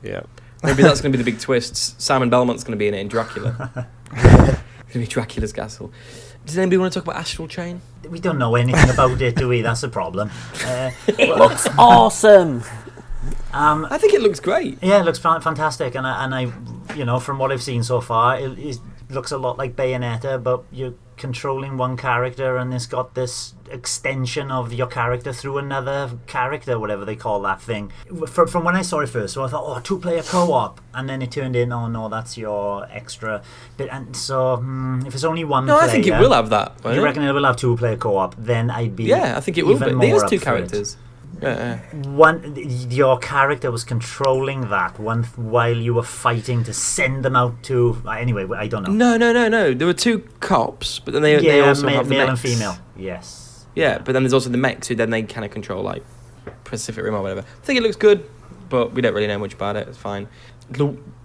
yeah. Maybe that's going to be the big twist. Simon Belmont's going to be in it in Dracula. It's going to be Dracula's castle. Does anybody want to talk about Astral Chain? We don't know anything about it, do we? That's the problem. It looks awesome. I think it looks great. Yeah, it looks fantastic, and I, from what I've seen so far, it looks a lot like Bayonetta, but you're controlling one character, and it's got this extension of your character through another character, whatever they call that thing. From when I saw it first, so I thought, 2-player co-op, and then it turned in, oh no, that's your extra bit. And so, if it's only one player... No, I think it will have that. You reckon it will have 2-player co-op? Then I'd be I think it will be. There's 2 characters. One, your character was controlling that one while you were fighting to send them out to. Anyway, I don't know. No. There were 2 cops, but then they also have the male mechs. and female. Yes. Yeah, but then there's also the mechs who then they kind of control like Pacific Rim or whatever. I think it looks good, but we don't really know much about it. It's fine.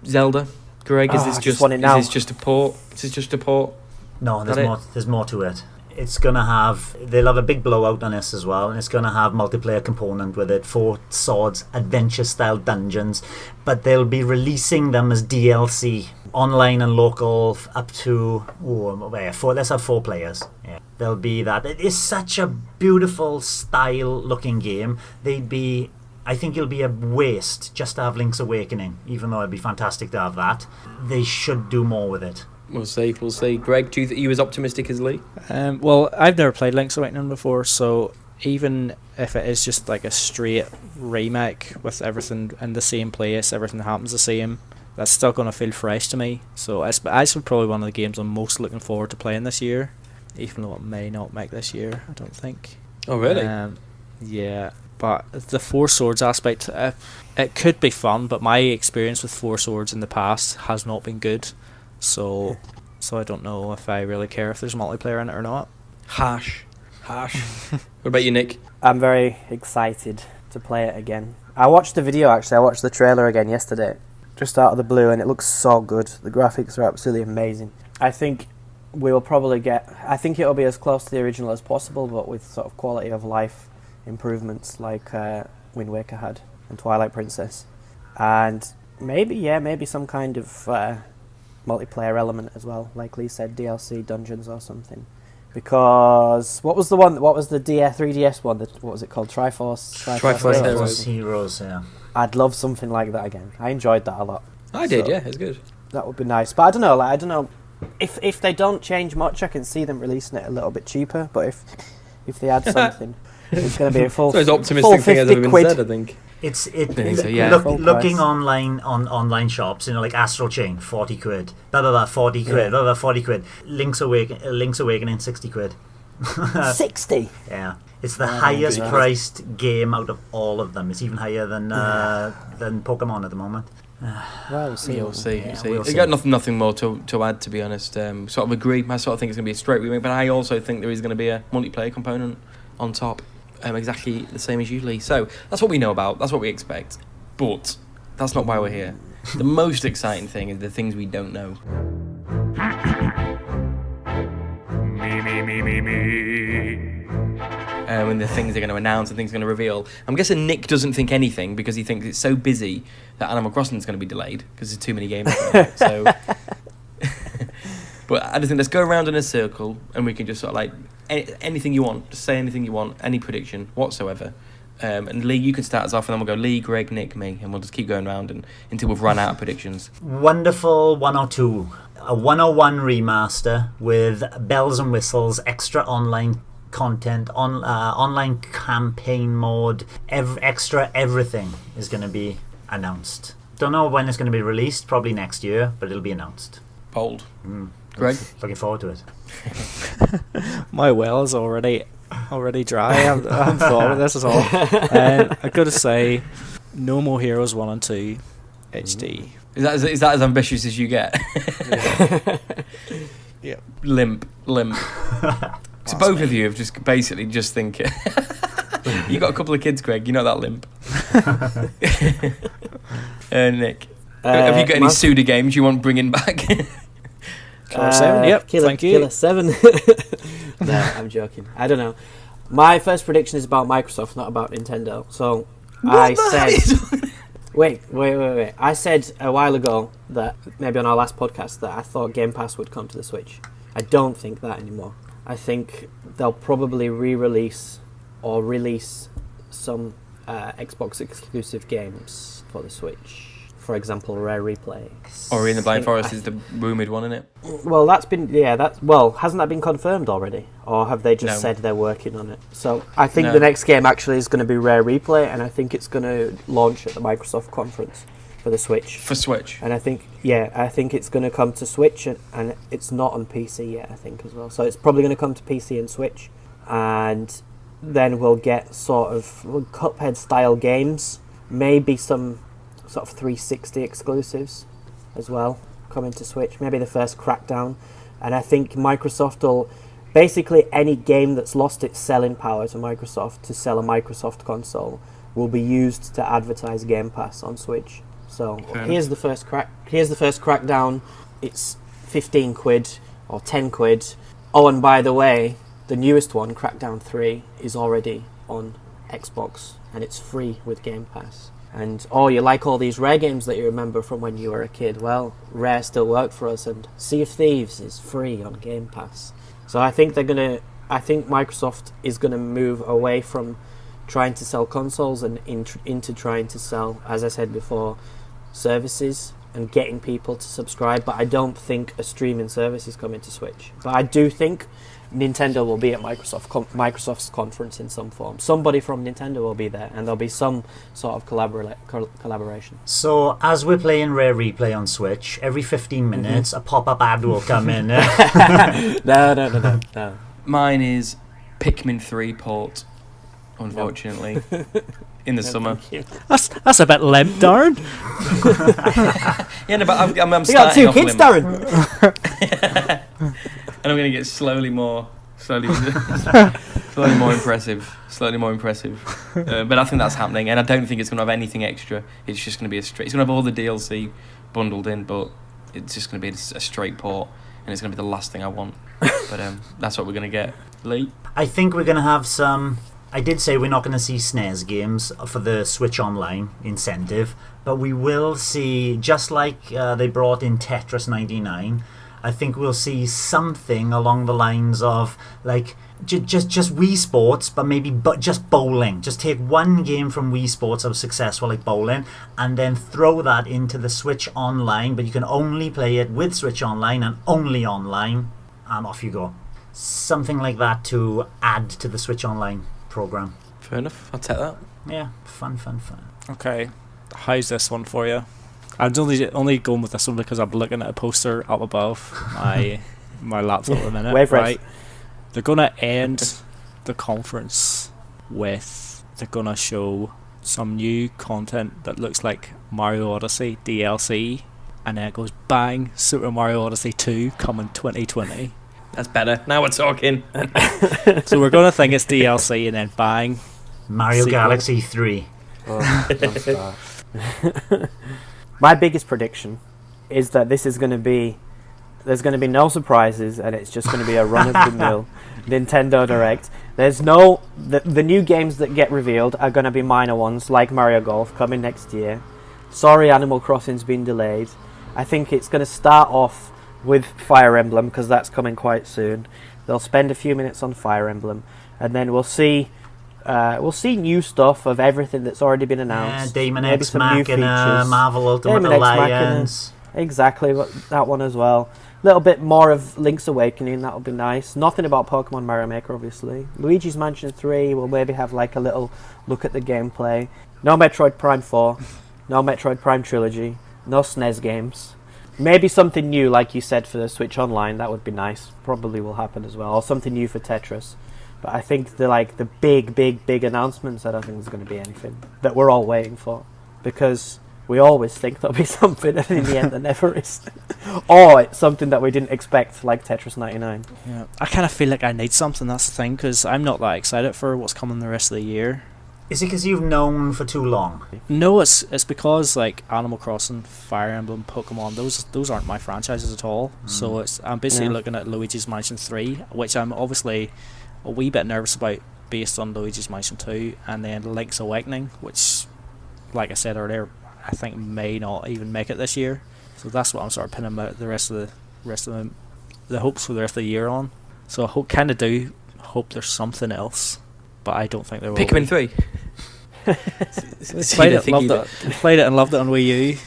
Zelda, Greg, is this just a port? Is this just a port? No, there's more to it. They'll have a big blowout on this as well, and it's going to have multiplayer component with it, 4 swords, adventure style dungeons, but they'll be releasing them as DLC, online and local, up to, let's have 4 players. Yeah. There'll be that. It is such a beautiful style looking game. I think it'll be a waste just to have Link's Awakening, even though it'd be fantastic to have that. They should do more with it. We'll see. Greg, do you think you as optimistic as Lee? Well, I've never played Link's Awakening before, so even if it is just like a straight remake with everything in the same place, everything happens the same, that's still going to feel fresh to me. So it's probably one of the games I'm most looking forward to playing this year, even though it may not make this year, I don't think. Oh, really? Yeah, but the 4 swords aspect, it could be fun, but my experience with 4 swords in the past has not been good. So I don't know if I really care if there's multiplayer in it or not. Harsh. What about you, Nick? I'm very excited to play it again. I watched the video, actually. I watched the trailer again yesterday, just out of the blue, and it looks so good. The graphics are absolutely amazing. I think we will probably I think it'll be as close to the original as possible, but with sort of quality of life improvements like Wind Waker had and Twilight Princess. And maybe some kind of... multiplayer element as well, like Lee said, DLC dungeons or something. Because what was the 3DS one? What was it called? Triforce Heroes. Yeah. I'd love something like that again. I enjoyed that a lot. I did, yeah, it's good. That would be nice. But I don't know. If they don't change much, I can see them releasing it a little bit cheaper. But if they add something, it's going to be a full. It's the most optimistic thing has ever been said, I think. Looking online on online shops, like Astral Chain, 40 quid, 40 quid, 40 quid. Link's Awakening, 60 quid. 60? Yeah. It's the highest priced game out of all of them. It's even higher than Pokemon at the moment. Well, we'll see. We've got nothing more to add, to be honest. Sort of agree. I sort of think it's going to be a straight remake, but I also think there is going to be a multiplayer component on top. Exactly the same as usually. So that's what we know about. That's what we expect. But that's not why we're here. The most exciting thing is the things we don't know. And the things they're going to announce and things they're going to reveal. I'm guessing Nick doesn't think anything because he thinks it's so busy that Animal Crossing is going to be delayed because there's too many games. So, but I just think let's go around in a circle and we can just sort of like anything you want. Just say anything you want, any prediction whatsoever. And Lee, you can start us off, and then we'll go Lee, Greg, Nick, me, and we'll just keep going around until we've run out of predictions. Wonderful 102. A 101 remaster with bells and whistles, extra online content, online campaign mode, extra everything is going to be announced. Don't know when it's going to be released, probably next year, but it'll be announced. Bold. Greg? Looking forward to it. My well is already dry. I haven't thought of this at all. I've got to say, No More Heroes 1 and 2 HD. Is that as ambitious as you get? Yeah. Limp. So both of you have just basically just think it. You got a couple of kids, Greg. You know that limp. Nick, have you got any Suda games you want bringing back? Killer 7. Yep. Thank you. Killer 7. No, I'm joking. I don't know. My first prediction is about Microsoft, not about Nintendo. So I said. Wait. I said a while ago that maybe on our last podcast that I thought Game Pass would come to the Switch. I don't think that anymore. I think they'll probably re-release or release some Xbox exclusive games for the Switch. For example, Rare Replay. Ori and the Blind Forest is the rumoured one, isn't it? Well, hasn't that been confirmed already? Or have they just said they're working on it? So I think the next game actually is going to be Rare Replay, and I think it's going to launch at the Microsoft conference for the Switch. For Switch? And I think it's going to come to Switch, and it's not on PC yet, I think, as well. So it's probably going to come to PC and Switch, and then we'll get sort of Cuphead-style games, maybe some sort of 360 exclusives as well coming to Switch, maybe the first Crackdown, and I think Microsoft will basically any game that's lost its selling power to Microsoft to sell a Microsoft console will be used to advertise Game Pass on Switch. So here's the first Crackdown. It's 15 quid or 10 quid. Oh, and by the way, the newest one, Crackdown 3, is already on Xbox and it's free with Game Pass. And you like all these Rare games that you remember from when you were a kid. Well, Rare still work for us, and Sea of Thieves is free on Game Pass. So I think Microsoft is gonna move away from trying to sell consoles and into trying to sell, as I said before, services and getting people to subscribe. But I don't think a streaming service is coming to Switch. But I do think Nintendo will be at Microsoft's conference in some form. Somebody from Nintendo will be there, and there'll be some sort of collaboration. So, as we're playing Rare Replay on Switch, every 15 minutes a pop-up ad will come in. No. Mine is Pikmin 3 port, unfortunately, in the summer. That's a bit limp, Darren. Yeah, no, but I'm You got starting 2 off kids, limp. Darren. And I'm going to get slowly more impressive. But I think that's happening, and I don't think it's going to have anything extra. It's just going to be it's going to have all the DLC bundled in, but it's just going to be a straight port, and it's going to be the last thing I want. But that's what we're going to get. Lee? I think we're going to have some... I did say we're not going to see SNES games for the Switch Online incentive, but we will see, just like they brought in Tetris 99, I think we'll see something along the lines of like just Wii Sports, but maybe just bowling. Just take one game from Wii Sports that was successful, like bowling, and then throw that into the Switch Online, but you can only play it with Switch Online and only online, and off you go. Something like that to add to the Switch Online program. Fair enough, I'll take that. Yeah, fun. Okay, how's this one for you? I'm only going with this one because I'm looking at a poster up above my laptop at the minute. Wave race. Right, they're gonna end the conference with they're gonna show some new content that looks like Mario Odyssey DLC, and then it goes bang, Super Mario Odyssey 2 coming 2020. That's better. Now we're talking. So we're gonna think it's DLC, and then bang, Mario sequel. Galaxy 3. Oh, don't start. My biggest prediction is that there's going to be no surprises, and it's just going to be a run-of-the-mill Nintendo Direct. There's the new games that get revealed are going to be minor ones, like Mario Golf, coming next year. Sorry, Animal Crossing's been delayed. I think it's going to start off with Fire Emblem, because that's coming quite soon. They'll spend a few minutes on Fire Emblem, and then we'll see new stuff of everything that's already been announced. Daemon Maybe X some new Machina, features. Marvel Ultimate Daemon X Machina. Alliance. Exactly, that one as well. A little bit more of Link's Awakening, that'll be nice. Nothing about Pokemon Mario Maker, obviously. Luigi's Mansion 3 will maybe have like a little look at the gameplay. No Metroid Prime 4, no Metroid Prime Trilogy, no SNES games. Maybe something new, like you said, for the Switch Online, that would be nice. Probably will happen as well. Or something new for Tetris. But I think the big announcements, I don't think there's going to be anything that we're all waiting for. Because we always think there'll be something, and in the end there never is. Or it's something that we didn't expect, like Tetris 99. Yeah, I kind of feel like I need something, that's the thing, because I'm not that excited for what's coming the rest of the year. Is it because you've known for too long? No, it's because like Animal Crossing, Fire Emblem, Pokemon, those aren't my franchises at all. So I'm basically looking at Luigi's Mansion 3, which I'm obviously a wee bit nervous about based on Luigi's Mansion 2, and then Link's Awakening, which, like I said earlier, I think may not even make it this year. So that's what I'm sort of pinning the rest of the hopes for the rest of the year on. So I kind of do hope there's something else, but I don't think there will. Pikmin 3. Played it and loved it on Wii U.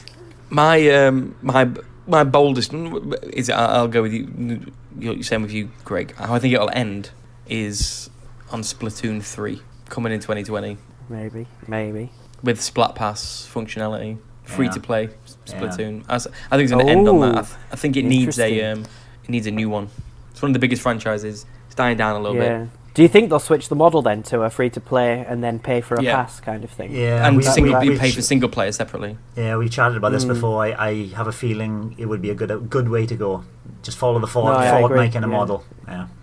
My boldest is, I'll go with you. You're saying with you, Greg. How I think it'll end is on Splatoon 3 coming in 2020 Maybe. with Splat Pass functionality, free to play Splatoon. I think it's going to end on that. I think it needs a new one. It's one of the biggest franchises. It's dying down a little bit. Do you think they'll switch the model then to a free to play and then pay for a pass kind of thing? Yeah, and we pay for single player separately. Yeah, we chatted about this before. I have a feeling it would be a good way to go. Just follow the Fortnite kind of model.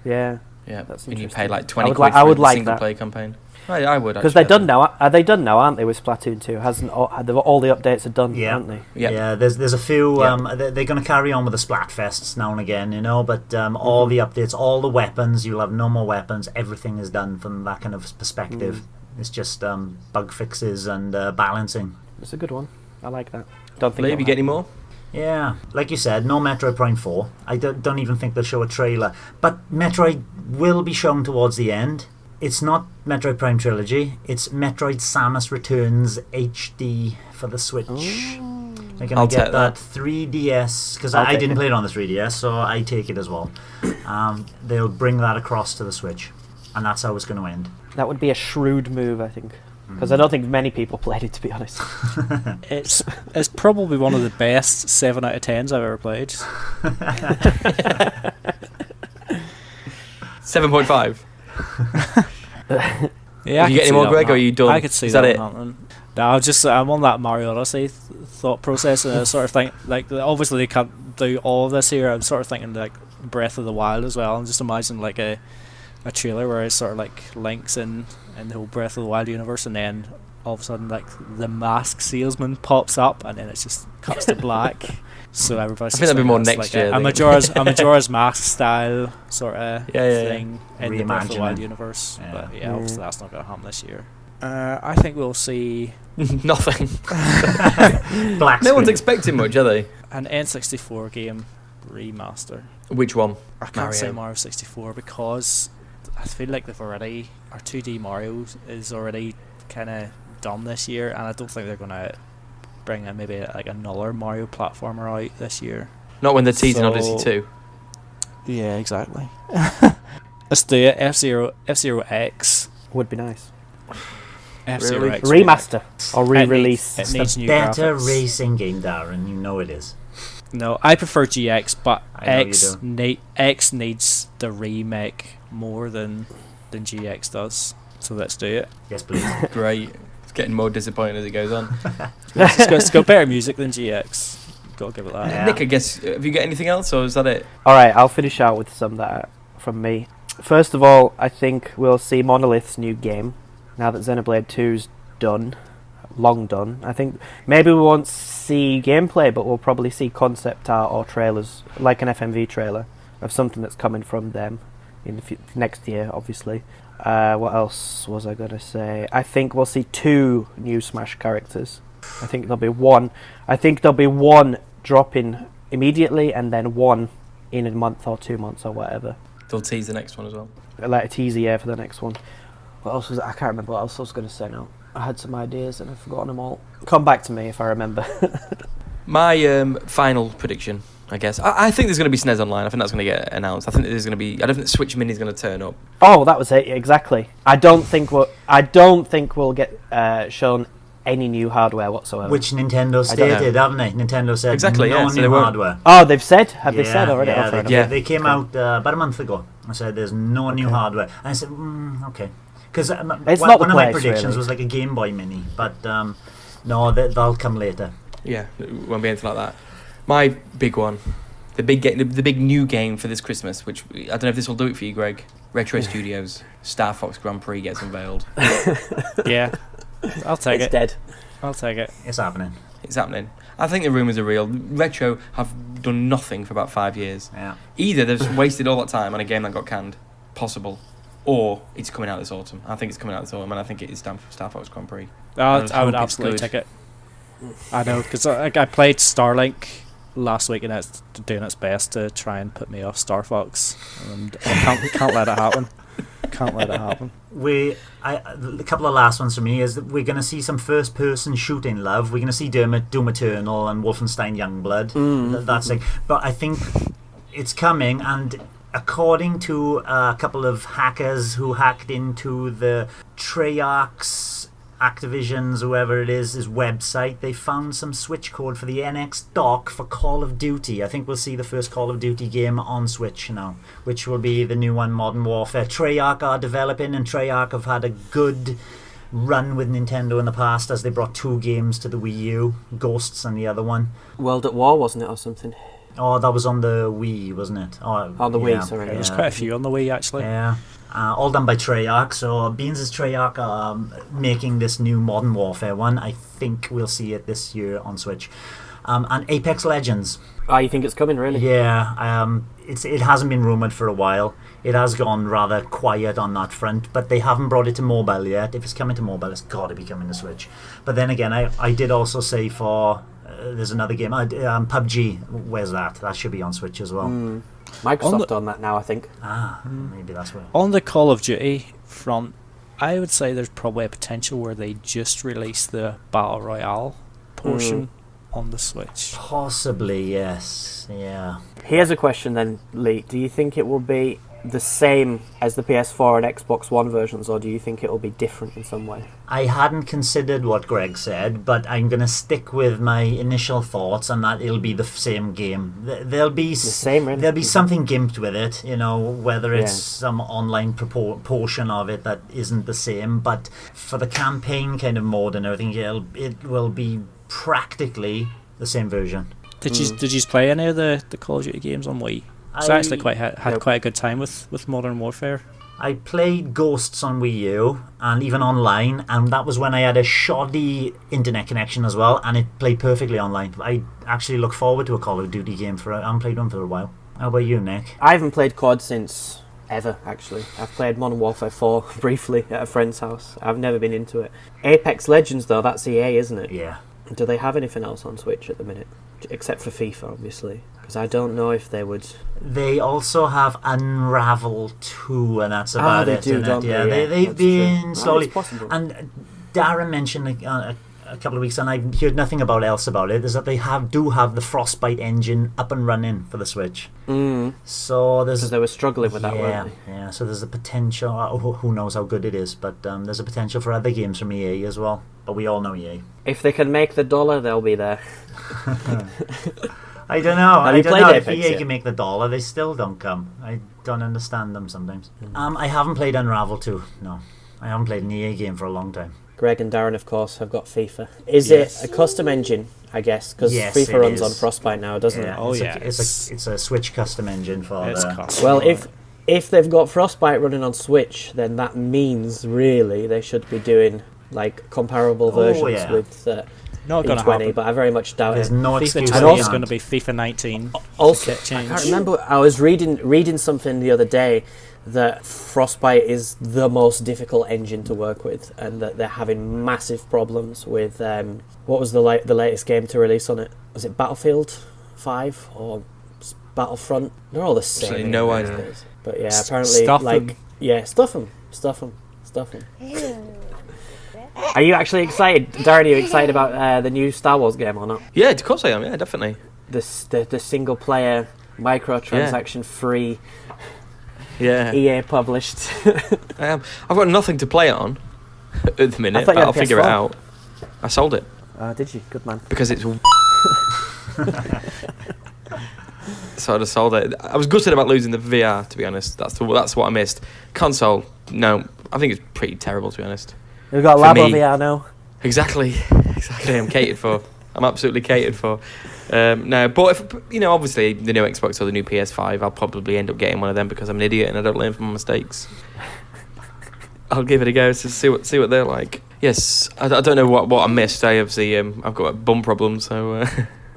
Yeah. That's and you pay like 20 quid I would for like the single that. player campaign. I would, because they're done now. Are they done now? Aren't they with Splatoon 2? All the updates are done, aren't they? Yeah. There's a few. They're going to carry on with the Splatfests now and again, but all the updates, all the weapons, you'll have no more weapons. Everything is done from that kind of perspective. It's just bug fixes and balancing. It's a good one. I like that. Don't think. Lee, you get any more? Yeah, like you said, no Metroid Prime 4. I don't even think they'll show a trailer. But Metroid will be shown towards the end. It's not Metroid Prime Trilogy. It's Metroid Samus Returns HD for the Switch. They're going to get that 3DS, because I didn't play it on the 3DS, so I take it as well. They'll bring that across to the Switch, and that's how it's going to end. That would be a shrewd move, I think. Because I don't think many people played it, to be honest. It's probably one of the best 7 out of 10s I've ever played. 7.5. Yeah, Did you get any more, Greg, or are you done? I could see that happening. No, I'm on that Mario Odyssey thought process, and I sort of think, like, obviously they can't do all of this here. I'm sort of thinking, like, Breath of the Wild as well, and just imagine, like, a trailer where it's sort of, like, Link's in the whole Breath of the Wild universe, and then all of a sudden, like, the masked salesman pops up, and then it just cuts to black. So everybody's. I think that'll be more next year. A Majora's Mask style sort of thing in the Breath of the Wild universe. Yeah. But obviously that's not going to happen this year. I think we'll see Nothing. Black No one's screen. expecting much, are they? an N64 game remaster. Which one? I can't say Mario 64 because I feel like our 2D Mario is already kind of done this year, and I don't think they're going to bring maybe like another Mario platformer out this year. Not when they're teasing Odyssey 2. Yeah, exactly. Let's do it. F-Zero X. Would be nice. F-Zero Really? X. Remaster or re-release. It needs The new better graphics. racing game, Darren. You know it is. No, I prefer GX, but I know you X needs the remake more than GX does. So let's do it. Yes, please. Great. It's getting more disappointing as it goes on. It's got better music than GX. Got to give it that. Yeah. Nick, I guess, have you got anything else, or is that it? Alright, I'll finish out with some that are from me. First of all, I think we'll see Monolith's new game now that Xenoblade 2's done. Long done. I think maybe we won't see gameplay, but we'll probably see concept art or trailers, like an FMV trailer of something that's coming from them in the next year, obviously. What else was I going to say? I think we'll see 2 new Smash characters. I think there'll be one dropping immediately, and then one in a month or 2 months or whatever. They'll tease the next one as well. Like a teaser, yeah, for the next one. What else was I can't remember what else I was going to say now. I had some ideas and I've forgotten them all. Come back to me if I remember. My final prediction, I guess. I think there's going to be SNES Online. I think that's going to get announced. I think there's going to be. I don't think the Switch Mini is going to turn up. Oh, that was it, exactly. I don't think we'll get shown any new hardware whatsoever. Which Nintendo stated, haven't they? Nintendo said exactly, no so new hardware. Oh, they've said? Have they said already? Yeah, they came out about a month ago and said there's no new hardware. And I said, okay. Because one of my predictions was like a Game Boy Mini, but no, they'll come later. Yeah, it won't be anything like that. My big one, the big new game for this Christmas, which I don't know if this will do it for you, Greg. Retro Studios Star Fox Grand Prix gets unveiled. Yeah, I'll take it. It's dead. I'll take it. It's happening. It's happening. I think the rumours are real. Retro have done nothing for about 5 years. Yeah. Either they've wasted all that time on a game that got canned, possible, or it's coming out this autumn. I think it's coming out this autumn, and I think it is Star Fox Grand Prix. I would absolutely take it. I know, because I played Starlink last week, and it's doing its best to try and put me off Star Fox, and I can't let it happen. Can't let it happen. A couple of last ones for me is that we're going to see some first-person shooting love. We're going to see Doom Eternal and Wolfenstein Youngblood. That's like, but I think it's coming, and according to a couple of hackers who hacked into the Treyarch's, Activision's, whoever it is, his website, they found some switch code for the NX dock for Call of Duty. I think we'll see the first Call of Duty game on Switch now, which will be the new one, Modern Warfare. Treyarch are developing, and Treyarch have had a good run with Nintendo in the past as they brought 2 games to the Wii U, Ghosts and the other one. World at War, wasn't it, or something? Oh, that was on the Wii, wasn't it? On the Wii, sorry. There was quite a few on the Wii, actually. Yeah. All done by Treyarch, so beans as Treyarch are making this new Modern Warfare one. I think we'll see it this year on Switch. And Apex Legends. Oh, you think it's coming, really? Yeah, it hasn't been rumoured for a while. It has gone rather quiet on that front, but they haven't brought it to mobile yet. If it's coming to mobile, it's got to be coming to Switch. But then again, I did also say for... there's another game, PUBG. Where's that? That should be on Switch as well. Microsoft on that now, I think. Maybe that's where. On the Call of Duty front, I would say there's probably a potential where they just release the Battle Royale portion on the Switch. Possibly, yes. Yeah. Here's a question then, Lee. Do you think it will be the same as the PS4 and Xbox One versions, or do you think it will be different in some way? I hadn't considered what Greg said, but I'm going to stick with my initial thoughts, and that it'll be the same game. There'll be really? There'll be something gimped with it, whether it's some online portion of it that isn't the same. But for the campaign kind of mode and everything, it will be practically the same version. Did you play any of the Call of Duty games on Wii? So I actually had quite a good time with Modern Warfare. I played Ghosts on Wii U and even online, and that was when I had a shoddy internet connection as well, and it played perfectly online. I actually look forward to a Call of Duty game I haven't played one for a while. How about you, Nick? I haven't played COD since ever, actually. I've played Modern Warfare 4 briefly at a friend's house. I've never been into it. Apex Legends, though, that's EA, isn't it? Yeah. Do they have anything else on Switch at the minute? Except for FIFA, obviously. Because I don't know if they would... They also have Unravel 2, and that's about it. They do, don't yeah, they? they've been slowly... It's possible. And Darren mentioned a couple of weeks, and I've heard nothing else about it, is that they do have the Frostbite engine up and running for the Switch. So there's... Because they were struggling with that, weren't they? Yeah, so there's a potential... who knows how good it is, but there's a potential for other games from EA as well. But we all know EA. If they can make the dollar, they'll be there. I don't know. Have you played if Apex EA yet? can make the dollar, they still don't come. I don't understand them sometimes. I haven't played Unravel 2, no. I haven't played an EA game for a long time. Greg and Darren, of course, have got FIFA. Is it a custom engine, I guess? Because FIFA runs on Frostbite now, doesn't it? Oh, It's a Switch custom engine for the... Well, if they've got Frostbite running on Switch, then that means, really, they should be doing comparable versions with... Not going to happen. But I very much doubt There's it. no FIFA excuse. 20 is going to be FIFA 19. Also, change. I can't remember. I was reading something the other day that Frostbite is the most difficult engine to work with, and that they're having massive problems with what was the latest game to release on it? Was it Battlefield 5 or Battlefront. They're all the same. Absolutely no idea. But yeah, apparently, Stuff like, 'em. yeah, stuff them. Are you actually excited, Darren? Are you excited about the new Star Wars game or not? Yeah, of course I am. Yeah, definitely. The single player microtransaction free Yeah, EA published. I am. I've got nothing to play it on at the minute, thought but you had I'll figure it PS4. out. I sold it Did you? Good man. because it's. So I just sold it. I was gutted about losing the VR, to be honest. That's what I missed. Console, no. I think it's pretty terrible, to be honest. We've got For Labo me- VR now. Exactly. I'm catered for. I'm absolutely catered for. No, but if obviously the new Xbox or the new PS5, I'll probably end up getting one of them because I'm an idiot and I don't learn from my mistakes. I'll give it a go to see what they're like. Yes, I don't know what I missed. I obviously I've got a bum problem, so.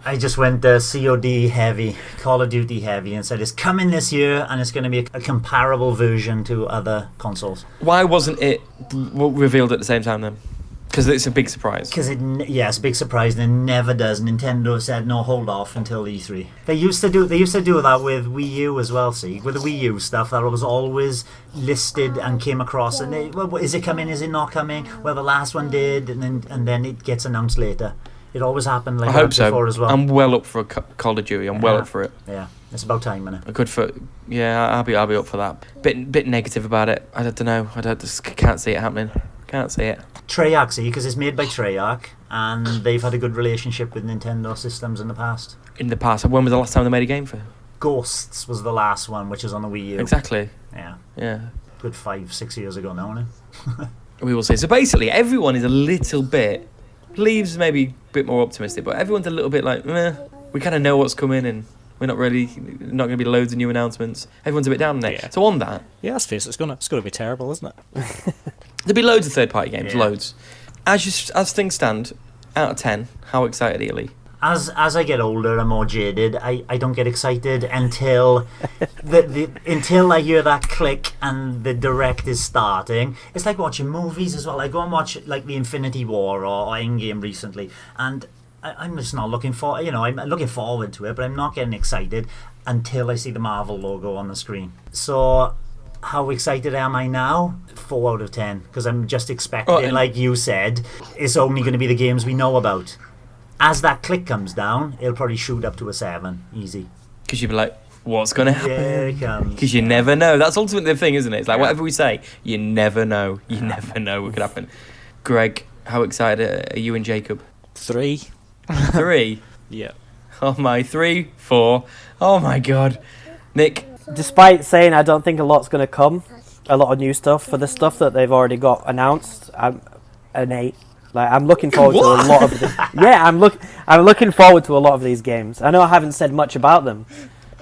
I just went COD heavy, Call of Duty heavy, and said it's coming this year and it's going to be a comparable version to other consoles. Why wasn't it revealed at the same time then? Because it's a big surprise. Because it's a big surprise, and it never does. Nintendo said no, hold off until E3. They used to do that with Wii U as well. See, with the Wii U stuff, that was always listed and came across. And is it coming? Is it not coming? Well, the last one did, and then it gets announced later. It always happened like I that hope before so. as well. I'm well up for a Call of Duty. I'm well up for it. Yeah, it's about time, innit? A good for. Yeah, I'll be up for that. Bit negative about it. I don't know. Just can't see it happening. Can't see it. Treyarch, see, because it's made by Treyarch, and they've had a good relationship with Nintendo systems in the past. In the past, when was the last time they made a game for? Ghosts was the last one, which is on the Wii U. Exactly. Yeah, Yeah. good 5-6 years ago now, innit? We will see. So basically, everyone is a little bit. Leaves maybe a bit more optimistic, but everyone's a little bit like, we kind of know what's coming, and we're not going to be loads of new announcements. Everyone's a bit down there. Yeah. So on that, Yeah, let's face it, it's gonna be terrible, isn't it? there'll be loads of third-party games, Yeah. loads. As things stand, out of 10, how excited are you, Lee? As I get older and more jaded, I don't get excited until until I hear that click and the direct is starting. It's like watching movies as well. I go and watch like the Infinity War or Endgame recently, and I'm just not looking for. I'm looking forward to it, but I'm not getting excited until I see the Marvel logo on the screen. So. How excited am I now? 4 out of 10, because I'm just expecting, like you said, it's only going to be the games we know about. As that click comes down, it'll probably shoot up to a 7, easy. Because you'd be like, what's going to happen? There it comes. Because you never know. That's ultimately the thing, isn't it? It's like whatever we say, you never know. You never know what could happen. Greg, how excited are you and Jacob? 3. 3? Yeah. Oh my, 3, 4. Oh my God. Nick? Despite saying I don't think a lot's going to come, a lot of new stuff for the stuff that they've already got announced, I'm an 8. Like I'm looking forward to a lot of I'm looking forward to a lot of these games. I know I haven't said much about them,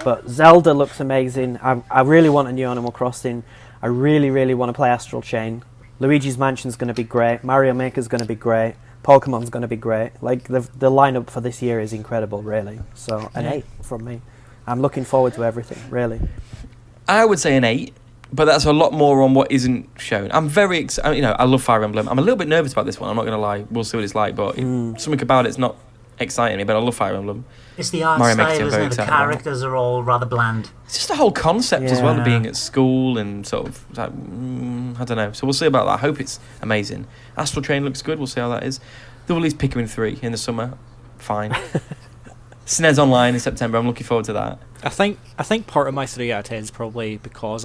but Zelda looks amazing. I really want a new Animal Crossing. I really want to play Astral Chain. Luigi's Mansion's going to be great. Mario Maker's going to be great. Pokemon's going to be great. Like the lineup for this year is incredible, really. So an 8 from me. I'm looking forward to everything, really. I would say an 8, but that's a lot more on what isn't shown. I'm very excited. I love Fire Emblem. I'm a little bit nervous about this one. I'm not going to lie. We'll see what it's like, but something about it's not exciting me. But I love Fire Emblem. It's the art Mario Maker, style, I'm isn't very it? The excited about. characters are all rather bland. It's just the whole concept as well of Yeah. being at school and sort of like, I don't know. So we'll see about that. I hope it's amazing. Astral Chain looks good. We'll see how that is. They'll release Pikmin 3 in the summer. Fine. SNES Online in September. I'm looking forward to that. I think part of my 3 out of 10 is probably because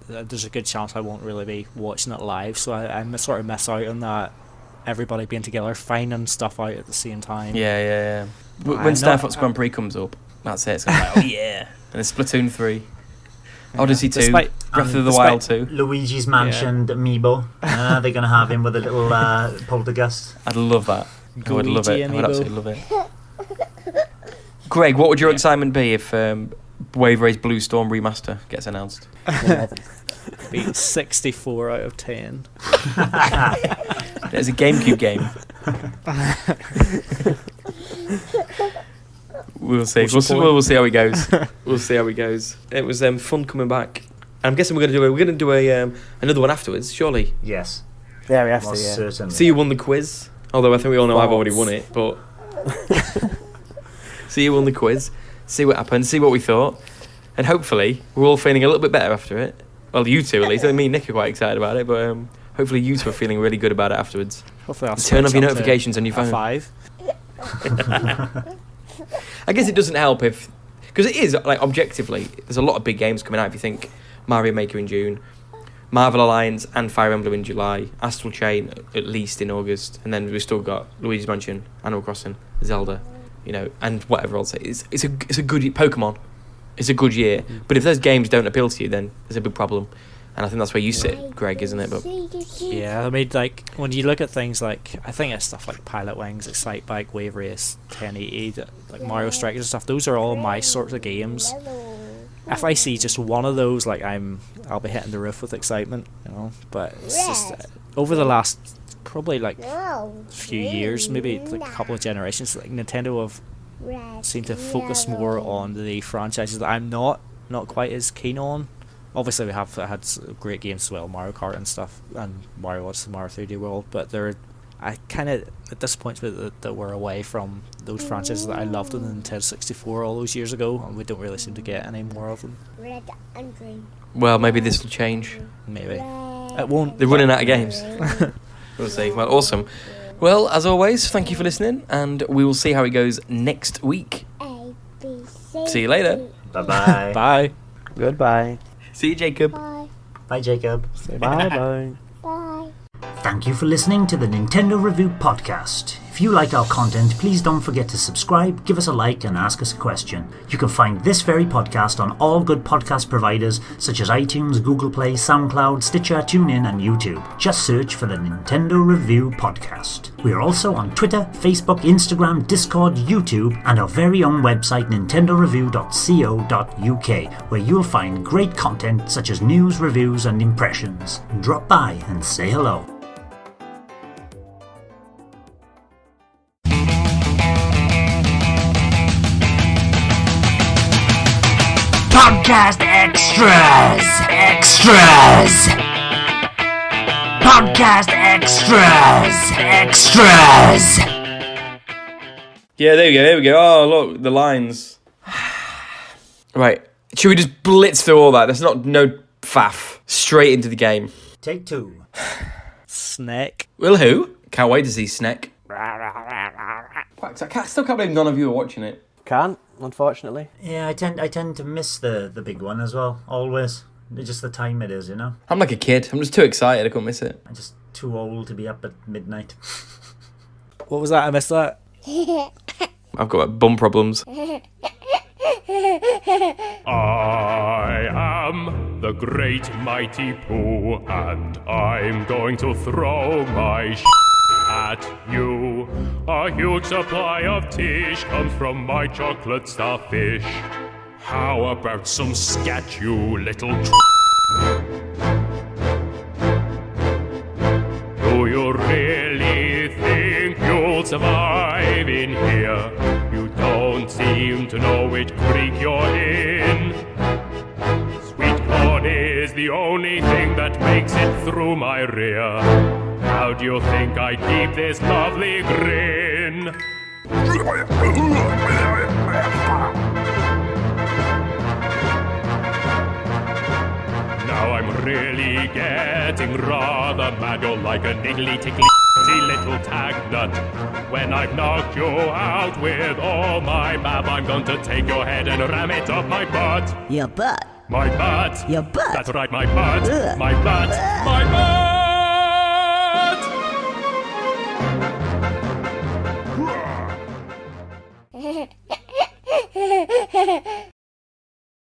there's a good chance I won't really be watching it live, so I sort of miss out on that everybody being together, finding stuff out at the same time. Yeah. When Star Fox Grand Prix comes up, that's it. It's gonna be like, oh yeah. And it's Splatoon 3. Odyssey 2. Breath of the Wild 2. Luigi's Mansion amiibo. They're going to have him with a little poltergust. I'd love that. I would love it. I would Amiibo. absolutely love it. Greg, what would your excitement be if Wave Race Blue Storm Remaster gets announced? Be 64 out of 10. It's a GameCube game. We'll see. We'll see how it goes. We'll see how it goes. It was fun coming back. I'm guessing we're gonna do another one afterwards, surely. Yes. Yeah, we have to, Most yeah. certainly. So you won the quiz. Although I think we all know I've already won it, but so you won the quiz. See what happened. See what we thought. And hopefully, we're all feeling a little bit better after it. Well, you two at least. I mean, me and Nick are quite excited about it, but hopefully you two are feeling really good about it afterwards. Hopefully I'll turn off your switch up notifications to on your phone. a 5. I guess it doesn't help if... Because it is, like, objectively, there's a lot of big games coming out if you think Mario Maker in June, Marvel Alliance and Fire Emblem in July, Astral Chain at least in August, and then we've still got Luigi's Mansion, Animal Crossing, Zelda, you know, and whatever else. It's a good... Pokemon. It's a good year. But if those games don't appeal to you, then there's a big problem. And I think that's where you sit, Greg, isn't it? But Yeah, I mean, like, when you look at things like, I think it's stuff like Pilot Wings, Excite Bike, Wave Race, 1080, like Mario Strikers and stuff, those are all my sorts of games. If I see just one of those, like, I'll be hitting the roof with excitement, you know. But it's just, over the last, probably, like, few years, maybe, like, a couple of generations, like, Nintendo have seemed to focus more on the franchises that I'm not quite as keen on. Obviously, we have had great games as well, Mario Kart and stuff, and Mario Odyssey, Mario 3D World, but I kind of, it disappoints me that we're away from those franchises that I loved on the Nintendo 64 all those years ago, and we don't really seem to get any more of them. Red and green. well, maybe this will change. Maybe. It won't. They're running out of games. We'll see. Well, awesome. Well, as always, thank you for listening, and we will see how it goes next week. A, B, C, See you later. Bye-bye. Bye. Goodbye. See you, Jacob. Bye. Bye, Jacob. Bye-bye. Bye. Thank you for listening to the Nintendo Review Podcast. If you like our content, please don't forget to subscribe, give us a like, and ask us a question. You can find this very podcast on all good podcast providers such as iTunes, Google Play, SoundCloud, Stitcher, TuneIn, and YouTube. Just search for the Nintendo Review Podcast. We are also on Twitter, Facebook, Instagram, Discord, YouTube, and our very own website, nintendoreview.co.uk, where you'll find great content such as news, reviews, and impressions. Drop by and say hello. Podcast extras! Extras! Podcast extras! Extras! Yeah, there we go. Oh, look, the lines. Right, should we just blitz through all that? There's no faff. Straight into the game. Take two. Snack. Will who? Can't wait to see Sneck. I still can't believe none of you are watching it. Can't, unfortunately. Yeah, I tend to miss the big one as well, always. It's just the time it is, you know? I'm like a kid. I'm just too excited. I couldn't miss it. I'm just too old to be up at midnight. What was that? I missed that. I've got bum problems. I am the great mighty Pooh, and I'm going to throw my at you. A huge supply of tish comes from my chocolate starfish. How about some scat, you little Do you really think you'll survive in here? You don't seem to know which creek you're in. Sweet corn is the only thing that makes it through my rear. How do you think I keep this lovely grin? Now I'm really getting rather mad. You're like a niggly tickly little tag nut. When I've knocked you out with all my bab, I'm going to take your head and ram it up my butt. Your butt. My butt. Your butt. That's right, my butt. Ugh. My butt. My butt. Hehehehe